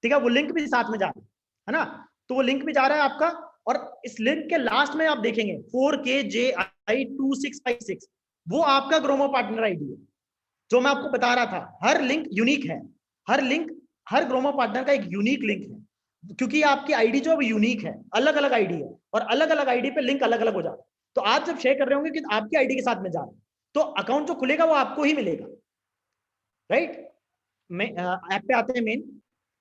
ठीक है, वो लिंक भी साथ में जा रहा है ना, तो वो लिंक भी जा रहा है आपका, और इस लिंक के लास्ट में आप देखेंगे 4KJI2656, वो आपका ग्रोमो पार्टनर आईडी है, जो मैं आपको बता रहा था। हर लिंक यूनिक है, हर लिंक, हर ग्रोमो पार्टनर का एक यूनिक लिंक है, क्योंकि आपकी आईडी जो है यूनिक है, अलग अलग आईडी है, और अलग अलग आईडी पे लिंक अलग अलग हो जाता है। तो आप जब शेयर कर रहे होंगे कि आपकी आईडी के साथ में जा रहे हैं, तो अकाउंट जो खुलेगा वो आपको ही मिलेगा, राइट। ऐप पे आते हैं मेन,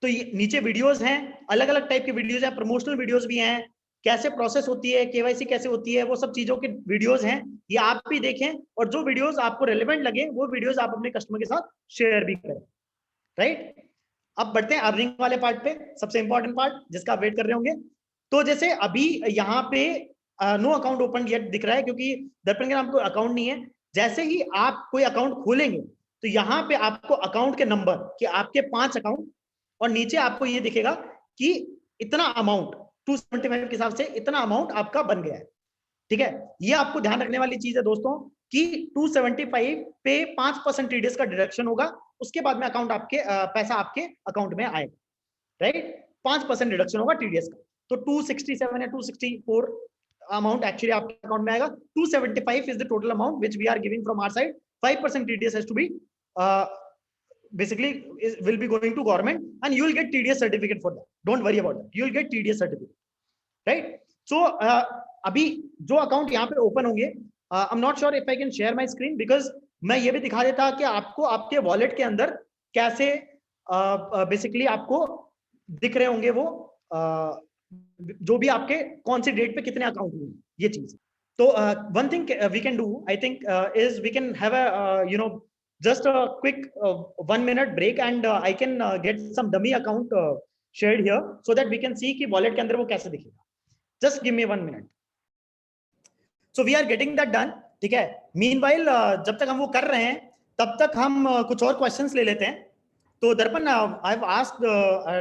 तो ये नीचे वीडियोस हैं, अलग अलग टाइप के वीडियोस हैं, प्रमोशनल वीडियोस भी हैं, कैसे प्रोसेस होती है, केवाईसी कैसे होती है, वो सब चीजों के वीडियोस हैं, ये आप भी देखें, और जो वीडियोस आपको रेलेवेंट लगे वो वीडियोस आप अपने कस्टमर के साथ शेयर भी करें, राइट। अब बढ़ते हैं अर्निंग वाले पार्ट पे, सबसे इंपॉर्टेंट पार्ट जिसका वेट कर रहे होंगे। तो जैसे अभी यहाँ पे नो अकाउंट ओपन येट दिख रहा है, क्योंकि दर्पण के नाम कोई अकाउंट नहीं है। जैसे ही आप कोई अकाउंट खोलेंगे तो यहाँ पे आपको अकाउंट के नंबर कि आपके 5 अकाउंट और नीचे आपको ये दिखेगा कि इतना अमाउंट 275 के हिसाब से इतना अमाउंट आपका बन गया है। ठीक है, ये आपको ध्यान रखने वाली चीज है दोस्तों कि 275 पे 5% टीडीएस का डिडक्शन होगा, उसके बाद में अकाउंट आपके पैसा आपके अकाउंट में आएगा, राइट। 5% डिडक्शन होगा टीडीएस का, तो 267 या 264 अमाउंट एक्चुअली आपके अकाउंट में आएगा। 275 is the total amount which we are giving from our side. 5% TDS has to be basically will be going to government and you will get TDS certificate for that. Don't worry about that. You will get TDS certificate, right? So अभी जो account यहाँ पे open होंगे, I'm not sure if I can share my screen because मैं ये भी दिखा देता कि आपको आपके वॉलेट के अंदर कैसे बेसिकली आपको दिख रहे होंगे वो जो भी आपके कौन सी डेट पे कितने अकाउंट हुए, ये चीज। तो one thing we can do, I think, is we can have a just a quick 1 minute break and I can get some dummy account shared here so that we can see कि wallet के अंदर वो कैसे दिखेगा। Just give me 1 minute. So we are getting that done, ठीक है। Meanwhile जब तक हम वो कर रहे हैं तब तक हम कुछ और questions ले लेते हैं। तो दर्पण, I've asked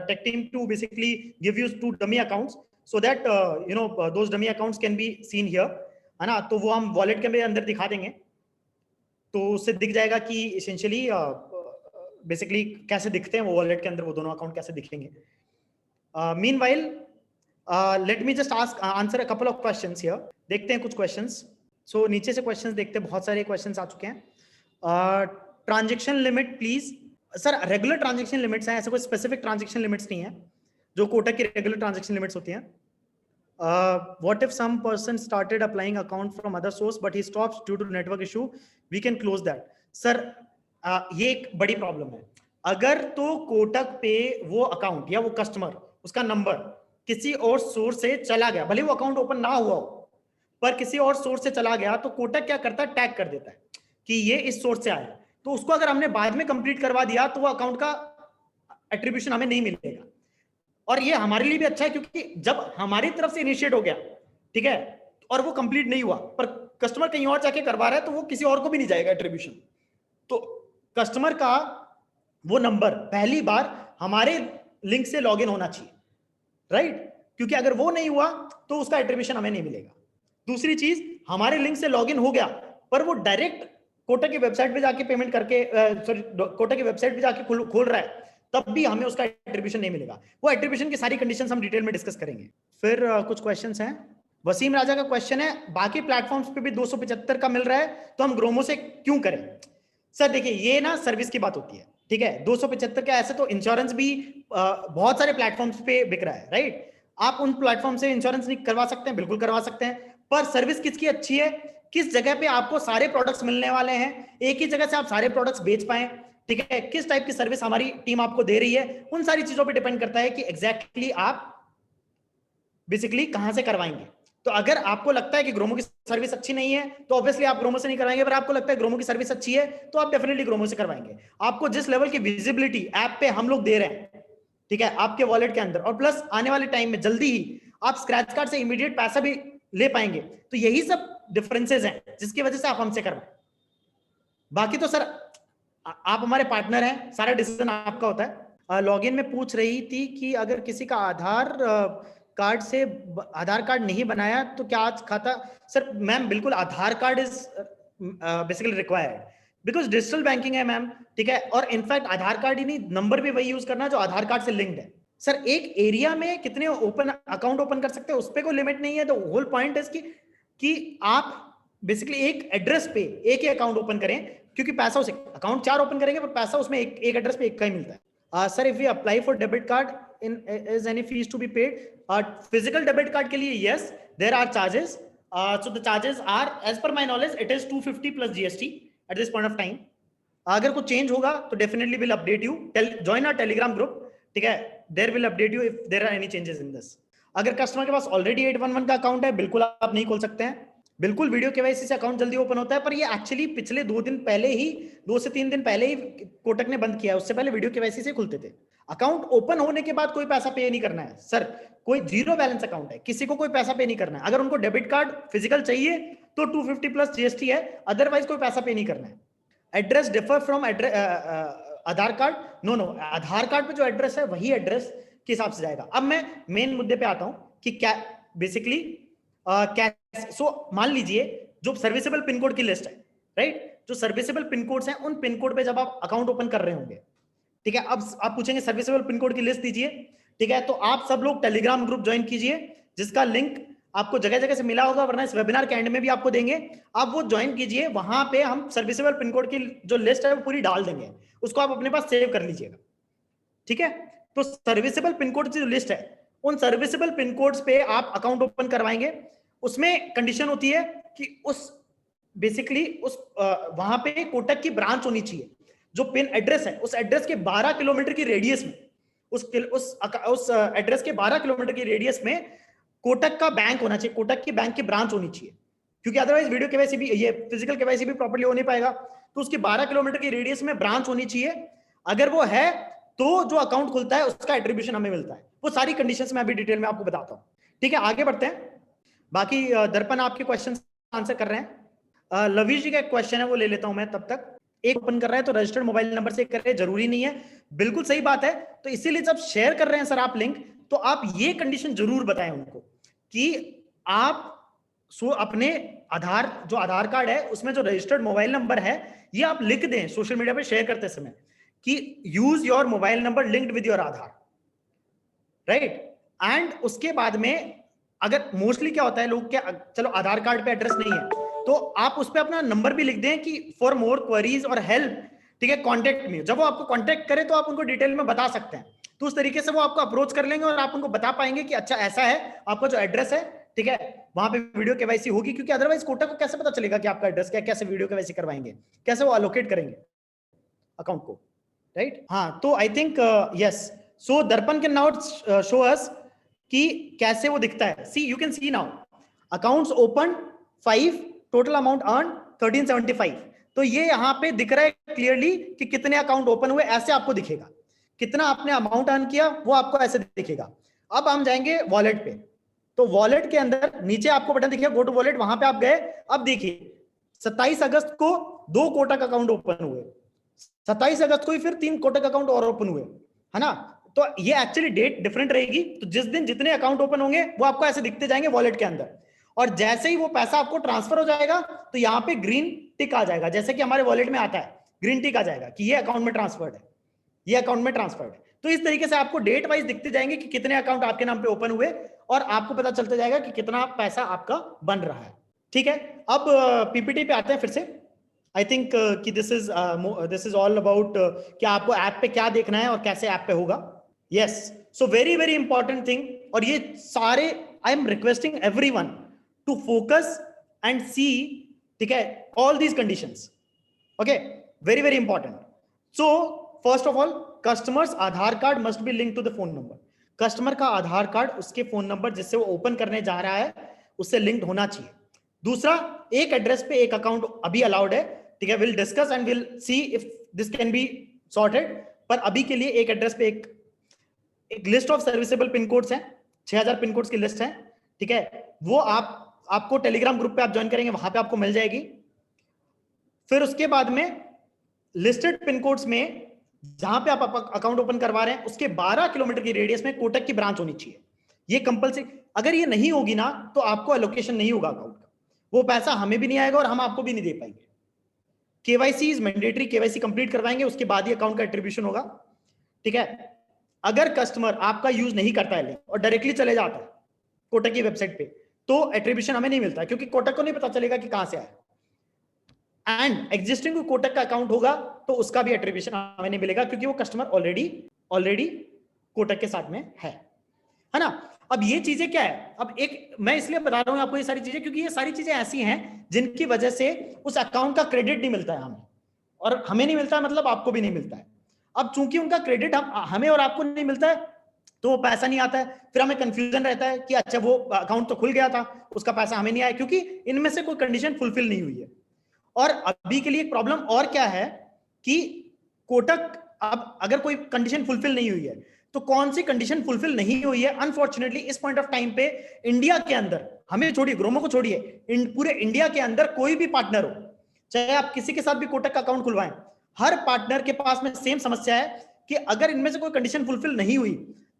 tech team to basically give you 2 dummy accounts so that those dummy accounts can be seen here, है ना। तो वो हम वॉलेट के अंदर दिखा देंगे, तो उससे दिख जाएगा कि एसेंशियली बेसिकली कैसे दिखते हैं वो वॉलेट के अंदर वो दोनों अकाउंट कैसे दिखेंगे। Meanwhile let me just answer a couple of questions here. देखते हैं कुछ क्वेश्चंस। सो नीचे से क्वेश्चंस देखते हैं, बहुत सारे क्वेश्चंस आ चुके हैं। Transaction limit please. Sir regular transaction limits हैं, ऐसे कोई स्पेसिफिक ट्रांजेक्शन लिमिट्स नहीं है जो कोटक की रेगुलर ट्रांजेक्शन लिमिट्स होती हैं। What if some person started applying account from other source but he stops due to network issue, we can close that. Sir ये एक बड़ी प्रॉब्लम है। अगर तो कोटक पे वो अकाउंट या वो कस्टमर उसका नंबर किसी और सोर्स से चला गया, भले वो अकाउंट ओपन ना हुआ हो पर किसी और सोर्स से चला गया, तो कोटक क्या करता है, टैग कर देता है कि ये इस सोर्स से आया। तो उसको अगर हमने बाद में कंप्लीट करवा दिया तो वो अकाउंट का एट्रीब्यूशन हमें नहीं मिलेगा। और ये हमारे लिए भी अच्छा है क्योंकि जब हमारी तरफ से इनिशिएट हो गया, ठीक है, और वो कंप्लीट नहीं हुआ पर कस्टमर कहीं और जाके करवा रहा है, तो वो किसी और को भी नहीं जाएगा एट्रीब्यूशन। तो कस्टमर का वो नंबर पहली बार हमारे लिंक से लॉगिन होना चाहिए, राइट, क्योंकि अगर वो नहीं हुआ तो उसका एट्रीब्यूशन हमें नहीं मिलेगा। दूसरी चीज, हमारे लिंक से लॉगिन हो गया पर वो डायरेक्ट कोटक की वेबसाइट पे जाके पेमेंट करके सॉरी कोटक की वेबसाइट पे जाके खोल रहा है, तब भी हमें उसका एट्रीब्यूशन नहीं मिलेगा। वो एट्रीब्यूशन की सारी कंडीशंस हम डिटेल में डिस्कस करेंगे। फिर कुछ क्वेश्चंस हैं। वसीम राजा का क्वेश्चन है, बाकी प्लेटफॉर्म्स पे भी 275 का मिल रहा है तो हम ग्रोमो से क्यों करें? सर देखिए, ये ना सर्विस की बात होती है, ठीक है। 275 का ऐसे तो इंश्योरेंस भी बहुत सारे प्लेटफॉर्म्स पे बिक रहा है, राइट। आप उन प्लेटफॉर्म से इंश्योरेंस नहीं करवा सकते हैं, बिल्कुल करवा सकते हैं, पर सर्विस किसकी अच्छी है, किस जगह पे आपको सारे प्रोडक्ट्स मिलने वाले हैं, एक ही जगह से आप सारे प्रोडक्ट्स बेच पाए, ठीक है, किस टाइप की सर्विस हमारी टीम आपको दे रही है, उन सारी चीजों पे डिपेंड करता है कि एग्जैक्टली आप बेसिकली कहां से करवाएंगे। तो अगर आपको लगता है कि ग्रोमो की सर्विस अच्छी नहीं है तो ऑब्वियसली आप ग्रोमो से नहीं करवाएंगे, पर आपको लगता है ग्रोमो की सर्विस अच्छी है तो आप डेफिनेटली ग्रोमो से करवाएंगे। आपको जिस लेवल की विजिबिलिटी ऐप पे हम लोग दे रहे हैं, ठीक है, आपके वॉलेट के अंदर, और प्लस आने वाले टाइम में जल्दी ही आप स्क्रैच कार्ड से इमीडिएट पैसा भी ले पाएंगे, तो यही सब डिफरेंसेस हैं जिसकी वजह से आप हमसे करवाएं। बाकी तो सर आप हमारे पार्टनर हैं, सारा डिसीजन आपका होता है। लॉगिन में पूछ रही थी कि अगर किसी का आधार कार्ड नहीं बनाया तो क्या आज खाता? सर मैम बिल्कुल, Aadhaar card is basically required because digital banking है मैम, ठीक है, और इनफैक्ट आधार कार्ड ही नहीं, नंबर भी वही यूज करना जो आधार कार्ड से लिंक्ड है। सर एक एरिया में कितने अकाउंट ओपन कर सकते हैं उस पर कोई लिमिट नहीं है। तो होल पॉइंट है कि आप बेसिकली एक एड्रेस पे एक ही अकाउंट ओपन करें, क्योंकि पैसा उसे अकाउंट 4 ओपन करेंगे पर पैसा उसमें एक एड्रेस पे एक का ही मिलता है। Sir if we apply for debit card is any fees to be paid? Physical debit card के लिए yes, there are charges. So the charges are, as per my knowledge, it is 250 plus GST at this point of time. अगर कुछ change होगा तो definitely will update you. Join our Telegram group, ठीक है, there will update you if there are any changes in this. अगर customer के पास already 811 का account है, बिल्कुल आप नहीं खोल सकते हैं। बिल्कुल वीडियो केवाईसी से अकाउंट जल्दी ओपन होता है, पर ये एक्चुअली पिछले 2 से 3 दिन पहले ही कोटक ने बंद किया है, उससे पहले वीडियो केवाईसी से खुलते थे। अकाउंट ओपन होने के बाद कोई पैसा पे नहीं करना है सर, कोई जीरो बैलेंस अकाउंट है, किसी को कोई पैसा पे नहीं करना है। अगर उनको डेबिट कार्ड फिजिकल चाहिए तो 250 प्लस जीएसटी है, अदरवाइज कोई पैसा पे नहीं करना है। Address differ from Aadhaar card, no Aadhaar card पे जो एड्रेस है वही एड्रेस के हिसाब से जाएगा। अब मैं मेन मुद्दे पे आता हूं कि क्या बेसिकली मान लीजिए जो सर्विसेबल पिन कोड की लिस्ट है, राइट, जो सर्विसेबल पिन कोड्स हैं उन पिन कोड पे जब आप अकाउंट ओपन कर रहे होंगे, ठीक है, अब आप पूछेंगे सर्विसेबल पिन कोड की लिस्ट दीजिए, ठीक है, तो आप सब लोग टेलीग्राम ग्रुप ज्वाइन कीजिए जिसका लिंक आपको जगह जगह से मिला होगा, वरना इस वेबिनार के एंड में भी आपको देंगे, आप वो ज्वाइन कीजिए, वहां पे हम सर्विसेबल पिन कोड की जो लिस्ट है वो पूरी डाल देंगे, उसको आप अपने पास सेव कर लीजिएगा, ठीक है। तो सर्विसेबल पिन कोड की जो लिस्ट है उन सर्विसेबल पिन कोड्स पे आप अकाउंट ओपन करवाएंगे, उसमें कंडीशन होती है कि उस बेसिकली उस वहां पे कोटक की ब्रांच होनी चाहिए, जो पिन एड्रेस है उस एड्रेस के 12 किलोमीटर की रेडियस में, उस एड्रेस के 12 किलोमीटर की रेडियस में कोटक का बैंक होना चाहिए, कोटक की बैंक की ब्रांच होनी चाहिए, क्योंकि अदरवाइज वीडियो केवाईसी भी, ये फिजिकल केवाईसी भी प्रॉपर्ली हो नहीं पाएगा, तो उसकी 12 किलोमीटर की रेडियस में ब्रांच होनी चाहिए, अगर वो है तो जो अकाउंट खुलता है उसका एट्रीब्यूशन हमें मिलता है। वो सारी कंडीशंस मैं अभी डिटेल में आपको बताता हूं, ठीक है, आगे बढ़ते हैं। बाकी दर्पण आपके क्वेश्चन आंसर कर रहे हैं। लवीश जी का एक क्वेश्चन है वो ले लेता हूं मैं तब तक। एक ओपन कर रहा है तो रजिस्टर्ड मोबाइल नंबर से करे, जरूरी नहीं है, बिल्कुल सही बात है, तो इसीलिए जब शेयर कर रहे हैं सर आप लिंक, तो आप ये कंडीशन जरूर बताएं उनको कि आप अपने आधार, जो आधार कार्ड है उसमें जो रजिस्टर्ड मोबाइल नंबर है ये आप लिख दें सोशल मीडिया पे शेयर करते समय कि use your mobile number linked with your Aadhaar, right. And उसके बाद में अगर मोस्टली क्या होता है लोग क्या, चलो आधार कार्ड पे एड्रेस नहीं है तो आप उस पर अपना नंबर भी लिख दें कि फॉर मोर क्वेरीज और हेल्प, ठीक है, कॉन्टेक्ट में, जब वो आपको कॉन्टेक्ट करे तो आप उनको डिटेल में बता सकते हैं, तो उस तरीके से वो आपको अप्रोच कर लेंगे और आप उनको बता पाएंगे कि अच्छा ऐसा है आपका जो एड्रेस है, ठीक है, वहां पे वीडियो केवाईसी होगी, क्योंकि अदरवाइज कोटक को कैसे पता चलेगा कि आपका एड्रेस क्या है, कैसे वीडियो केवाईसी करवाएंगे, कैसे वो अलोकेट करेंगे अकाउंट को, राइट। हाँ, तो आई थिंक यस, सो दर्पण कैन नाउ शो अस कि कैसे वो दिखता है। See you can see now accounts open 5, total amount earn 1375, तो ये यहाँ पे दिख रहा है क्लियरली कि कितने अकाउंट ओपन हुए, ऐसे आपको दिखेगा, कितना आपने अमाउंट अर्न किया वो आपको ऐसे दिखेगा। अब हम जाएंगे वॉलेट पे, तो वॉलेट के अंदर नीचे आपको बटन दिखेगा गो टू वॉलेट, वहां पे आप गए, अब देखिए 27 अगस्त को 2 कोटक अकाउंट ओपन हुए, 27 अगस्त को ही फिर 3 कोटक अकाउंट और ओपन हुए, है ना, तो ये एक्चुअली डेट डिफरेंट रहेगी, तो जिस दिन जितने अकाउंट ओपन होंगे वो आपको ऐसे दिखते जाएंगे वॉलेट के अंदर, और जैसे ही वो पैसा आपको ट्रांसफर हो जाएगा तो यहाँ पे ग्रीन टिक आ जाएगा, जैसे कि हमारे वॉलेट में आता है ग्रीन टिक आ जाएगा कि ये अकाउंट में ट्रांसफर्ड है, ये अकाउंट में ट्रांसफर्ड है। तो इस तरीके से आपको डेट वाइज दिखते जाएंगे कि कितने अकाउंट आपके नाम पे ओपन हुए, और आपको पता चलता जाएगा कि कितना पैसा आपका बन रहा है, ठीक है। अब पीपीटी पे आते हैं फिर से। आई थिंक कि दिस इज ऑल अबाउट कि आपको ऐप पे क्या देखना है और कैसे ऐप पे होगा। Yes, so very very important thing, और ये सारे I am requesting everyone to focus and see, ठीक है, all these conditions, okay, very very important. So first of all customers Aadhaar card must be link to the phone number, customer का Aadhaar card उसके phone number जिससे वो open करने जा रहा है उससे लिंक्ड होना चाहिए। दूसरा, एक एड्रेस पे एक अकाउंट अभी अलाउड है, ठीक है, will discuss and will see if this can be sorted, पर अभी के लिए एक एड्रेस पे एक list of serviceable pin codes हैं, 6000 पिन कोड्स की लिस्ट है, ठीक है, वो आपको टेलीग्राम ग्रुप पे आप ज्वाइन करेंगे वहां पे आपको मिल जाएगी। फिर उसके बाद में लिस्टेड पिन कोड्स में जहां पे आप अकाउंट ओपन करवा रहे हैं उसके 12 किलोमीटर की रेडियस में कोटक की ब्रांच होनी चाहिए, ये कंपल्सरी, अगर ये नहीं होगी ना तो आपको एलोकेशन नहीं होगा अकाउंट का, वो पैसा हमें भी नहीं आएगा और हम आपको भी नहीं दे पाएंगे। KYC is mandatory, KYC complete करवाएंगे उसके बाद ही अकाउंट का एट्रीब्यूशन होगा, ठीक है। अगर कस्टमर आपका यूज नहीं करता है और डायरेक्टली चले जाता है कोटक की वेबसाइट पे तो एट्रीब्यूशन हमें नहीं मिलता, क्योंकि कोटक को नहीं पता चलेगा कि कहां से आया, एंड एग्जिस्टिंग को कोटक का अकाउंट होगा तो उसका भी एट्रीब्यूशन हमें नहीं मिलेगा, क्योंकि वो कस्टमर ऑलरेडी कोटक के साथ में है ना। अब ये चीजें क्या है, अब एक मैं इसलिए बता रहा हूं आपको ये सारी चीजें क्योंकि ये सारी चीजें ऐसी हैं जिनकी वजह से उस अकाउंट का क्रेडिट नहीं मिलता है हमें, और हमें नहीं मिलता है मतलब आपको भी नहीं मिलता है। अब चूंकि उनका क्रेडिट हमें और आपको नहीं मिलता है तो वो पैसा नहीं आता है, फिर हमें कंफ्यूजन रहता है कि अच्छा वो अकाउंट तो खुल गया था उसका पैसा हमें नहीं आया, क्योंकि इनमें से कोई कंडीशन फुलफिल नहीं हुई है। और अभी के लिए एक प्रॉब्लम और क्या है कि कोटक, अब अगर कोई कंडीशन फुलफिल नहीं हुई है तो कौन सी कंडीशन फुलफिल नहीं हुई है, अनफॉर्चुनेटली इस पॉइंट ऑफ टाइम पे इंडिया के अंदर, हमें छोड़िए ग्रोमो को छोड़िए, पूरे इंडिया के अंदर कोई भी पार्टनर हो चाहे आप किसी के साथ भी कोटक का अकाउंट खुलवाएं, हर पार्टनर के पास में सेम समस्या है कि अगर इनमें से कोई कंडीशन फुलफिल नहीं हुई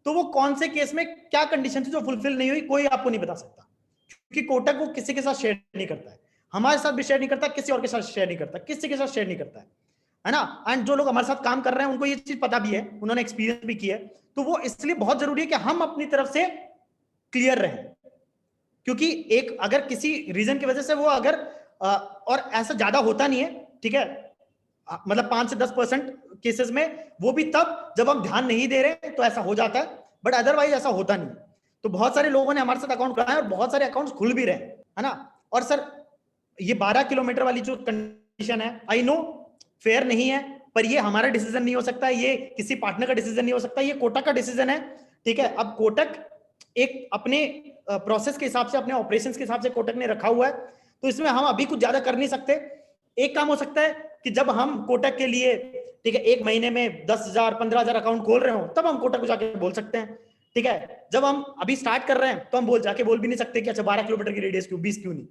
तो वो कौन से केस में क्या कंडीशन थी जो फुलफिल नहीं हुई, कोई आपको नहीं बता सकता, क्योंकि कोटक वो किसी के साथ शेयर नहीं करता है, हमारे साथ भी शेयर नहीं करता, किसी और के साथ शेयर नहीं करता, किसी के साथ शेयर नहीं करता है ना। एंड जो लोग हमारे साथ काम कर रहे हैं उनको ये चीज पता भी है, उन्होंने एक्सपीरियंस भी किया है, तो वो इसलिए बहुत जरूरी है कि हम अपनी तरफ से क्लियर रहें, क्योंकि एक अगर किसी रीजन की वजह से वो अगर और ऐसा ज्यादा होता नहीं है, ठीक है, मतलब 5 से 10% केसेस में वो भी तब जब हम ध्यान नहीं दे रहे तो ऐसा हो जाता है, बट अदरवाइज ऐसा होता नहीं। तो बहुत सारे लोगों ने हमारे साथ अकाउंट खुलाया और बहुत सारे अकाउंट्स खुल भी रहे हैं, है ना। और सर ये 12 किलोमीटर वाली जो कंडीशन है, आई नो फेयर नहीं है, पर ये हमारा डिसीजन नहीं हो सकता, ये किसी पार्टनर का डिसीजन नहीं हो सकता, ये कोटक का डिसीजन है, ठीक है। अब कोटक एक अपने प्रोसेस के हिसाब से, अपने ऑपरेशंस के हिसाब से कोटक ने रखा हुआ है, तो इसमें हम अभी कुछ ज्यादा कर नहीं सकते। एक काम हो सकता है कि जब हम कोटक के लिए, ठीक है, एक महीने में 10,000 15,000 अकाउंट खोल रहे हो, तब हम कोटक को जाके बोल सकते हैं, ठीक है। जब हम अभी स्टार्ट कर रहे हैं तो हम जाके बोल भी नहीं सकते कि अच्छा 12 किलोमीटर की रेडियस क्यों, 20 क्यों नहीं,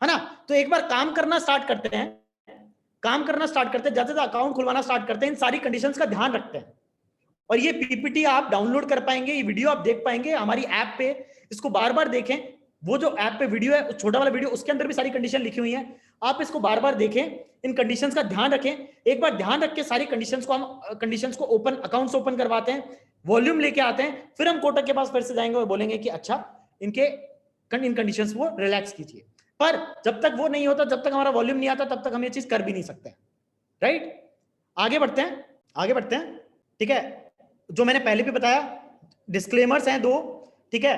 है ना। तो एक बार काम करना स्टार्ट करते हैं, जैसे अकाउंट खुलवाना स्टार्ट करते हैं, इन सारी कंडीशंस का ध्यान रखते हैं, और ये पीपीटी आप डाउनलोड कर पाएंगे, ये वीडियो आप देख पाएंगे हमारी ऐप पे, इसको बार बार देखें, वो जो ऐप पे वीडियो है, छोटा वाला वीडियो, उसके अंदर भी सारी कंडीशन लिखी हुई है, आप इसको बार बार देखें, इन कंडीशंस का ध्यान रखें। एक बार ध्यान रख के सारी कंडीशंस को, हम कंडीशंस को ओपन, अकाउंट्स ओपन करवाते हैं, वॉल्यूम लेके आते हैं, फिर हम कोटक के पास फिर से जाएंगे और बोलेंगे कि अच्छा इनके इन कंडीशंस को रिलैक्स कीजिए। पर जब तक वो नहीं होता, जब तक हमारा वॉल्यूम नहीं आता, तब तक हम ये चीज कर भी नहीं सकते, राइट। आगे बढ़ते हैं, ठीक है। जो मैंने पहले भी बताया, डिस्क्लेमर्स हैं 2, ठीक है।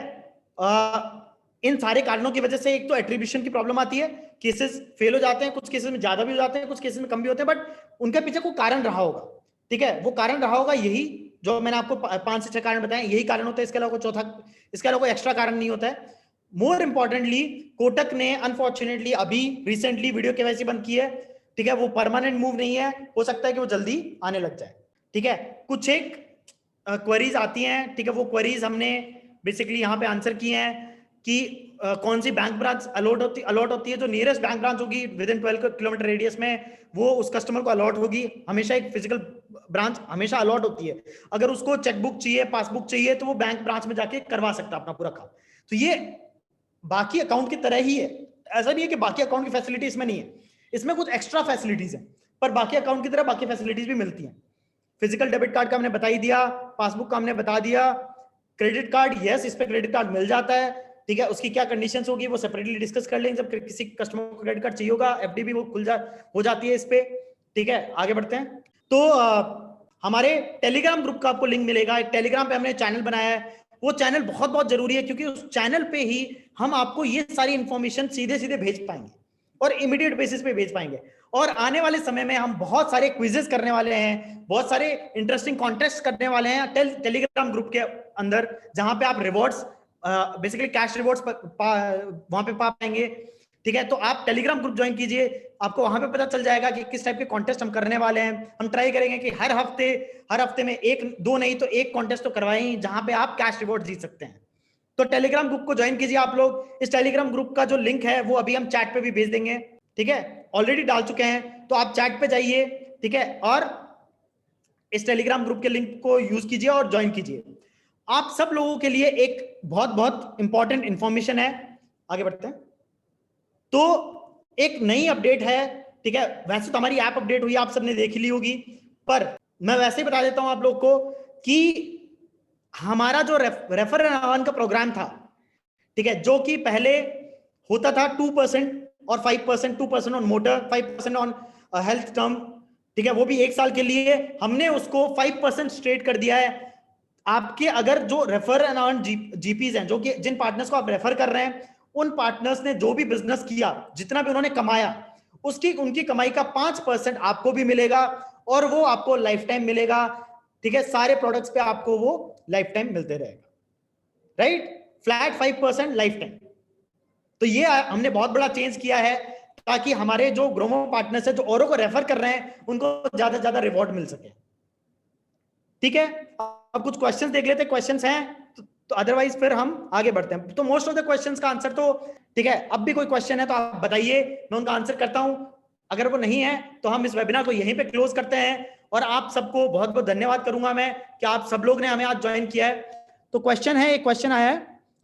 इन सारे कारणों की वजह से एक तो एट्रीब्यूशन की प्रॉब्लम आती है, केसेस फेल हो जाते हैं, कुछ केसेस में ज्यादा भी हो जाते हैं, कुछ केसेस में कम भी होते हैं, बट उनके पीछे कोई कारण रहा होगा, ठीक है। वो कारण रहा होगा, यही जो मैंने आपको 5 से 6 कारण बताए, यही कारण होता है, इसके अलावा कोई एक्स्ट्रा कारण नहीं होता है। मोर इंपॉर्टेंटली, कोटक ने अनफॉर्चुनेटली अभी रिसेंटली वीडियो केवाईसी बंद की है, ठीक है। वो परमानेंट मूव नहीं है, हो सकता है कि वो जल्दी आने लग जाए, ठीक है। कुछ एक क्वेरीज आती हैं, ठीक है, वो क्वेरीज हमने बेसिकली यहाँ पे आंसर किए हैं कि कौन सी बैंक ब्रांच अलॉट होती है, जो नियरेस्ट बैंक ब्रांच होगी विद इन 12 किलोमीटर रेडियस में, वो उस कस्टमर को अलॉट होगी। हमेशा एक फिजिकल ब्रांच हमेशा अलॉट होती है, अगर उसको चेकबुक चाहिए, पासबुक चाहिए, तो वो बैंक ब्रांच में जाके करवा सकता है अपना पूरा काम। तो ये बाकी अकाउंट की तरह ही है, ऐसा नहीं है कि बाकी अकाउंट की फैसिलिटी इसमें नहीं है, इसमें कुछ एक्स्ट्रा फैसिलिटीज हैं, पर बाकी अकाउंट की तरह बाकी फैसिलिटीज भी मिलती हैं। फिजिकल डेबिट कार्ड का हमने बता ही दिया, पासबुक का हमने बता दिया, क्रेडिट कार्ड, यस, इस पे क्रेडिट कार्ड मिल जाता है, ठीक है। उसकी क्या कंडीशंस होगी वो सेपरेटली डिस्कस कर लेंगे, जब किसी कस्टमर को क्रेडिट कार्ड चाहिए होगा, एफडी भी वो हो जाती है इस पे, ठीक है। आगे बढ़ते हैं, तो हमारे टेलीग्राम ग्रुप का आपको लिंक मिलेगा, एक टेलीग्राम पे हमने चैनल बनाया है, वो चैनल बहुत बहुत जरूरी है, क्योंकि उस चैनल पे ही हम आपको ये सारी इंफॉर्मेशन सीधे सीधे भेज पाएंगे और इमीडिएट बेसिस पे भेज पाएंगे। और आने वाले समय में हम बहुत सारे क्विजेस करने वाले हैं, बहुत सारे इंटरेस्टिंग कॉन्टेस्ट करने वाले हैं टेलीग्राम ग्रुप के अंदर, जहां पे आप रिवॉर्ड्स, बेसिकली कैश रिवॉर्ड्स वहां पे पा पाएंगे, ठीक है। तो आप टेलीग्राम ग्रुप ज्वाइन कीजिए, आपको वहां पे पता चल जाएगा कि किस टाइप के कॉन्टेस्ट हम करने वाले हैं। हम ट्राई करेंगे कि हर हफ्ते में 1-2 नहीं तो 1 कॉन्टेस्ट तो करवाएं, जहां पे आप कैश रिवॉर्ड जीत सकते हैं। तो टेलीग्राम ग्रुप को ज्वाइन कीजिए आप लोग। इस टेलीग्राम ग्रुप का जो लिंक है वो अभी हम चैट पे भी भेज देंगे, ठीक है, ऑलरेडी डाल चुके हैं, तो आप चैट पे जाइए, ठीक है, और इस टेलीग्राम ग्रुप के लिंक को यूज कीजिए और ज्वाइन कीजिए। आप सब लोगों के लिए एक बहुत बहुत इंपॉर्टेंट इंफॉर्मेशन है, आगे बढ़ते हैं। तो एक नई अपडेट है, ठीक है, वैसे तो हमारी ऐप अपडेट हुई, आप सबने देख ली होगी, पर मैं वैसे ही बता देता हूं आप लोग को कि हमारा जो रेफर एंड अर्न का प्रोग्राम था, ठीक है, जो कि पहले होता था 2% और 5%, 2% on motor, 5% on health term, ठीक है, वो भी 1 साल के लिए, हमने उसको 5% स्ट्रेट कर दिया है। आपके अगर जो रेफर एंड अर्न जीपीज हैं, जो कि जिन पार्टनर्स को आप रेफर कर रहे हैं, उन पार्टनर्स ने जो भी बिजनेस किया, जितना भी उन्होंने कमाया, उनकी कमाई का 5% आपको भी मिलेगा, और वो आपको लाइफ टाइम मिलेगा, ठीक है। सारे प्रोडक्ट्स पे आपको वो लाइफ टाइम मिलते रहेगा, राइट, फ्लैट 5% लाइफ टाइम। तो ये हमने बहुत बड़ा चेंज किया है, ताकि हमारे जो ग्रोमो पार्टनर्स है, जो औरों को रेफर कर रहे हैं, उनको ज्यादा से ज्यादा रिवॉर्ड मिल सके, ठीक है। अब कुछ क्वेश्चंस देख लेते हैं, क्वेश्चंस हैं तो अदरवाइज फिर हम आगे बढ़ते हैं। तो मोस्ट ऑफ द क्वेश्चंस का आंसर तो, ठीक है, अब भी कोई क्वेश्चन है तो आप बताइए, मैं उनका आंसर करता हूं। अगर वो नहीं है तो हम इस वेबिनार को यहीं पे क्लोज करते हैं, और आप सबको बहुत बहुत धन्यवाद करूंगा मैं कि आप सब लोग ने हमें आज ज्वाइन किया है। तो क्वेश्चन है, एक क्वेश्चन आया है,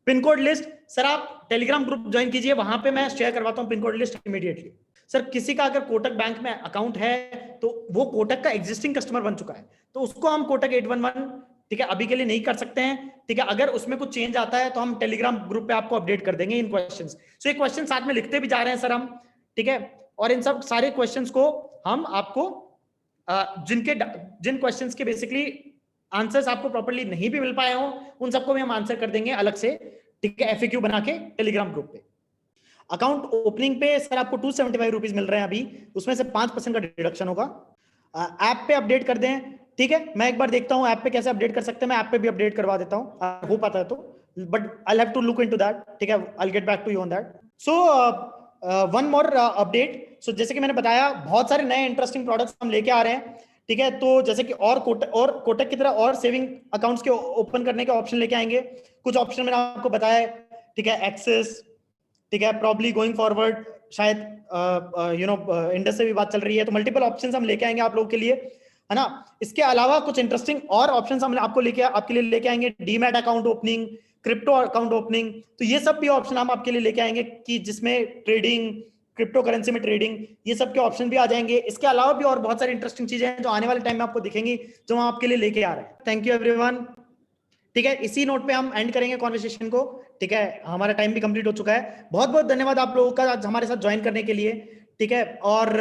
पिन कोड लिस्ट। सर आप टेलीग्राम ग्रुप ज्वाइन कीजिए, वहां पे मैं शेयर करवाता हूं pin code list immediately. Sir किसी का अगर कोटक बैंक में अकाउंट है तो वो कोटक का एग्जिस्टिंग कस्टमर बन चुका है, तो उसको हम कोटक 811 ठीक है अभी के लिए नहीं कर सकते हैं, ठीक है। अगर उसमें कुछ चेंज आता है तो हम टेलीग्राम ग्रुप पे आपको अपडेट कर देंगे इन क्वेश्चंस। सो ये क्वेश्चन साथ में लिखते भी जा रहे हैं सर हम, ठीक है। और इन सब सारे क्वेश्चंस को हम आपको जिन क्वेश्चंस के बेसिकली आंसर्स आपको प्रॉपर्ली नहीं भी मिल पाए हो, उन सबको भी हम आंसर कर देंगे अलग से, ठीक है, एफएक्यू बना के टेलीग्राम ग्रुप पे। अकाउंट ओपनिंग पे सर आपको 275 रुपीज मिल रहे हैं अभी, उसमें से 5% का डिडक्शन होगा। ऐप पे अपडेट कर दें, ठीक है। मैं एक बार देखता हूं ऐप पे कैसे अपडेट कर सकते हैं, मैं ऐप पे भी अपडेट करवा देता हूं, हो पाता है तो, but I have to look into that, ठीक है। I will get back to you on that. So one more update. So जैसे कि मैंने बताया, बहुत सारे नए इंटरेस्टिंग प्रोडक्ट्स हम लेके आ रहे हैं, ठीक है। तो जैसे कि और कोटक की तरह और सेविंग अकाउंट्स के ओपन करने के ऑप्शन लेके आएंगे। कुछ ऑप्शन मैंने आपको बताया है, ठीक है, एक्सेस, ठीक है, प्रॉब्ली गोइंग फॉरवर्ड शायद इंडस से भी बात चल रही है, तो मल्टीपल ऑप्शंस हम लेके आएंगे आप लोगों के लिए, है ना। इसके अलावा कुछ इंटरेस्टिंग और ऑप्शंस हम आपके लिए लेके आएंगे, demat account opening, crypto account opening. तो ये सब भी ऑप्शन हम आपके लिए लेके आएंगे कि जिसमें ट्रेडिंग, क्रिप्टो करेंसी में ट्रेडिंग, ये सब के ऑप्शन भी आ जाएंगे। इसके अलावा भी और बहुत सारी इंटरेस्टिंग चीजें हैं जो आने वाले टाइम में आपको दिखेंगी, जो हम आपके लिए लेके आ रहे हैं। थैंक यू एवरीवन, ठीक है। इसी नोट पे हम एंड करेंगे कॉन्वर्सेशन को, ठीक है। हमारा टाइम भी कंप्लीट हो चुका है। बहुत बहुत धन्यवाद आप लोगों का आज हमारे साथ ज्वाइन करने के लिए, ठीक है। और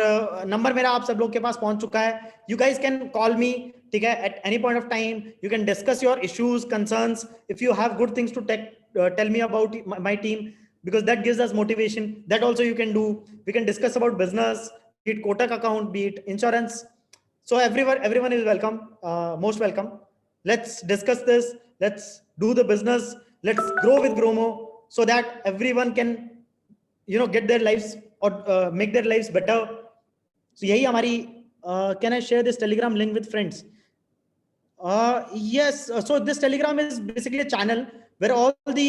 नंबर मेरा आप सब लोग के पास पहुंच चुका है। You guys can call me, ठीक है, at any point of time. You can discuss your issues, concerns, if you have good things to tell me about my team, because that gives us motivation. That also you can do. We can discuss about business, be it Kotak account, be it insurance. So everyone is welcome, most welcome. Let's discuss this. Let's do the business. Let's grow with Gromo so that everyone can, get their lives or make their lives better. So यही हमारी, can I share this Telegram link with friends? Yes. So this Telegram is basically a channel where all the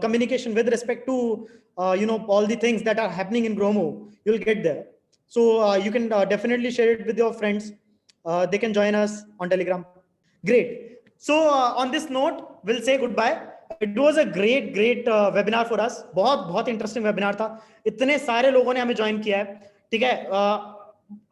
communication with respect to all the things that are happening in Gromo, you'll get there. So you can definitely share it with your friends. They can join us on Telegram. Great. So on this note, we'll say goodbye. It was a great webinar for us. बहुत interesting webinar था। इतने सारे लोगों ने हमें join किया है, ठीक है।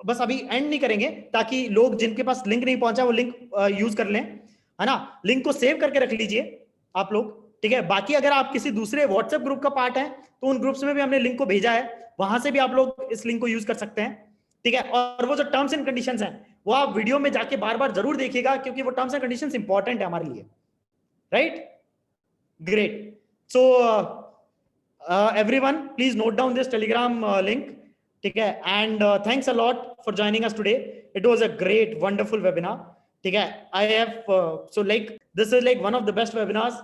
बस अभी एंड नहीं करेंगे ताकि लोग जिनके पास लिंक नहीं पहुंचा वो लिंक यूज कर लें, है ना। लिंक को सेव करके रख लीजिए आप लोग, ठीक है। बाकी अगर आप किसी दूसरे व्हाट्सएप ग्रुप का पार्ट है तो उन ग्रुप्स में भी हमने लिंक को भेजा है, वहां से भी आप लोग इस लिंक को यूज कर सकते हैं, ठीक है। और वो जो टर्म्स एंड कंडीशंस हैं वो आप वीडियो में जाके बार बार जरूर देखिएगा, क्योंकि वो टर्म्स एंड कंडीशंस इंपॉर्टेंट है हमारे लिए, right. Great. So everyone please note down this Telegram link, ठीक है। And thanks a lot for joining us today. It was a great wonderful webinar, ठीक है। I have so like this is like one of the best webinars,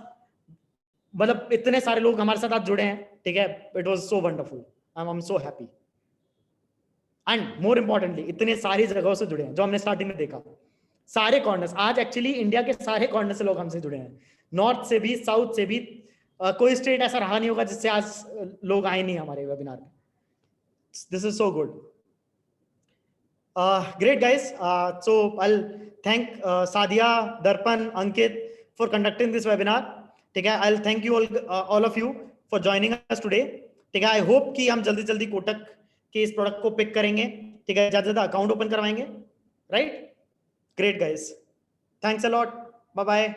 मतलब इतने सारे लोग हमारे साथ आज जुड़े हैं, ठीक है। It was so wonderful, I am so happy. And more importantly इतने सारी जगहों से जुड़े हैं, जो हमने स्टार्टिंग में देखा, सारे कॉर्नर्स। आज एक्चुअली इंडिया के सारे कॉर्नर से लोग हमसे जुड़े हैं, नॉर्थ से भी, साउथ से भी। कोई स्टेट ऐसा रहा नहीं होगा जिससे आज लोग आए नहीं हमारे वेबिनार में। This is so good. Great guys. So I'll thank Sadia, Darpan, Ankit for conducting this webinar. ठीक है, I'll thank you all of you for joining us today. ठीक है, I hope कि हम जल्दी कोटक के इस प्रोडक्ट को पिक करेंगे, ठीक है, ज्यादा अकाउंट ओपन करवाएंगे, right. Great guys, thanks a lot, bye bye.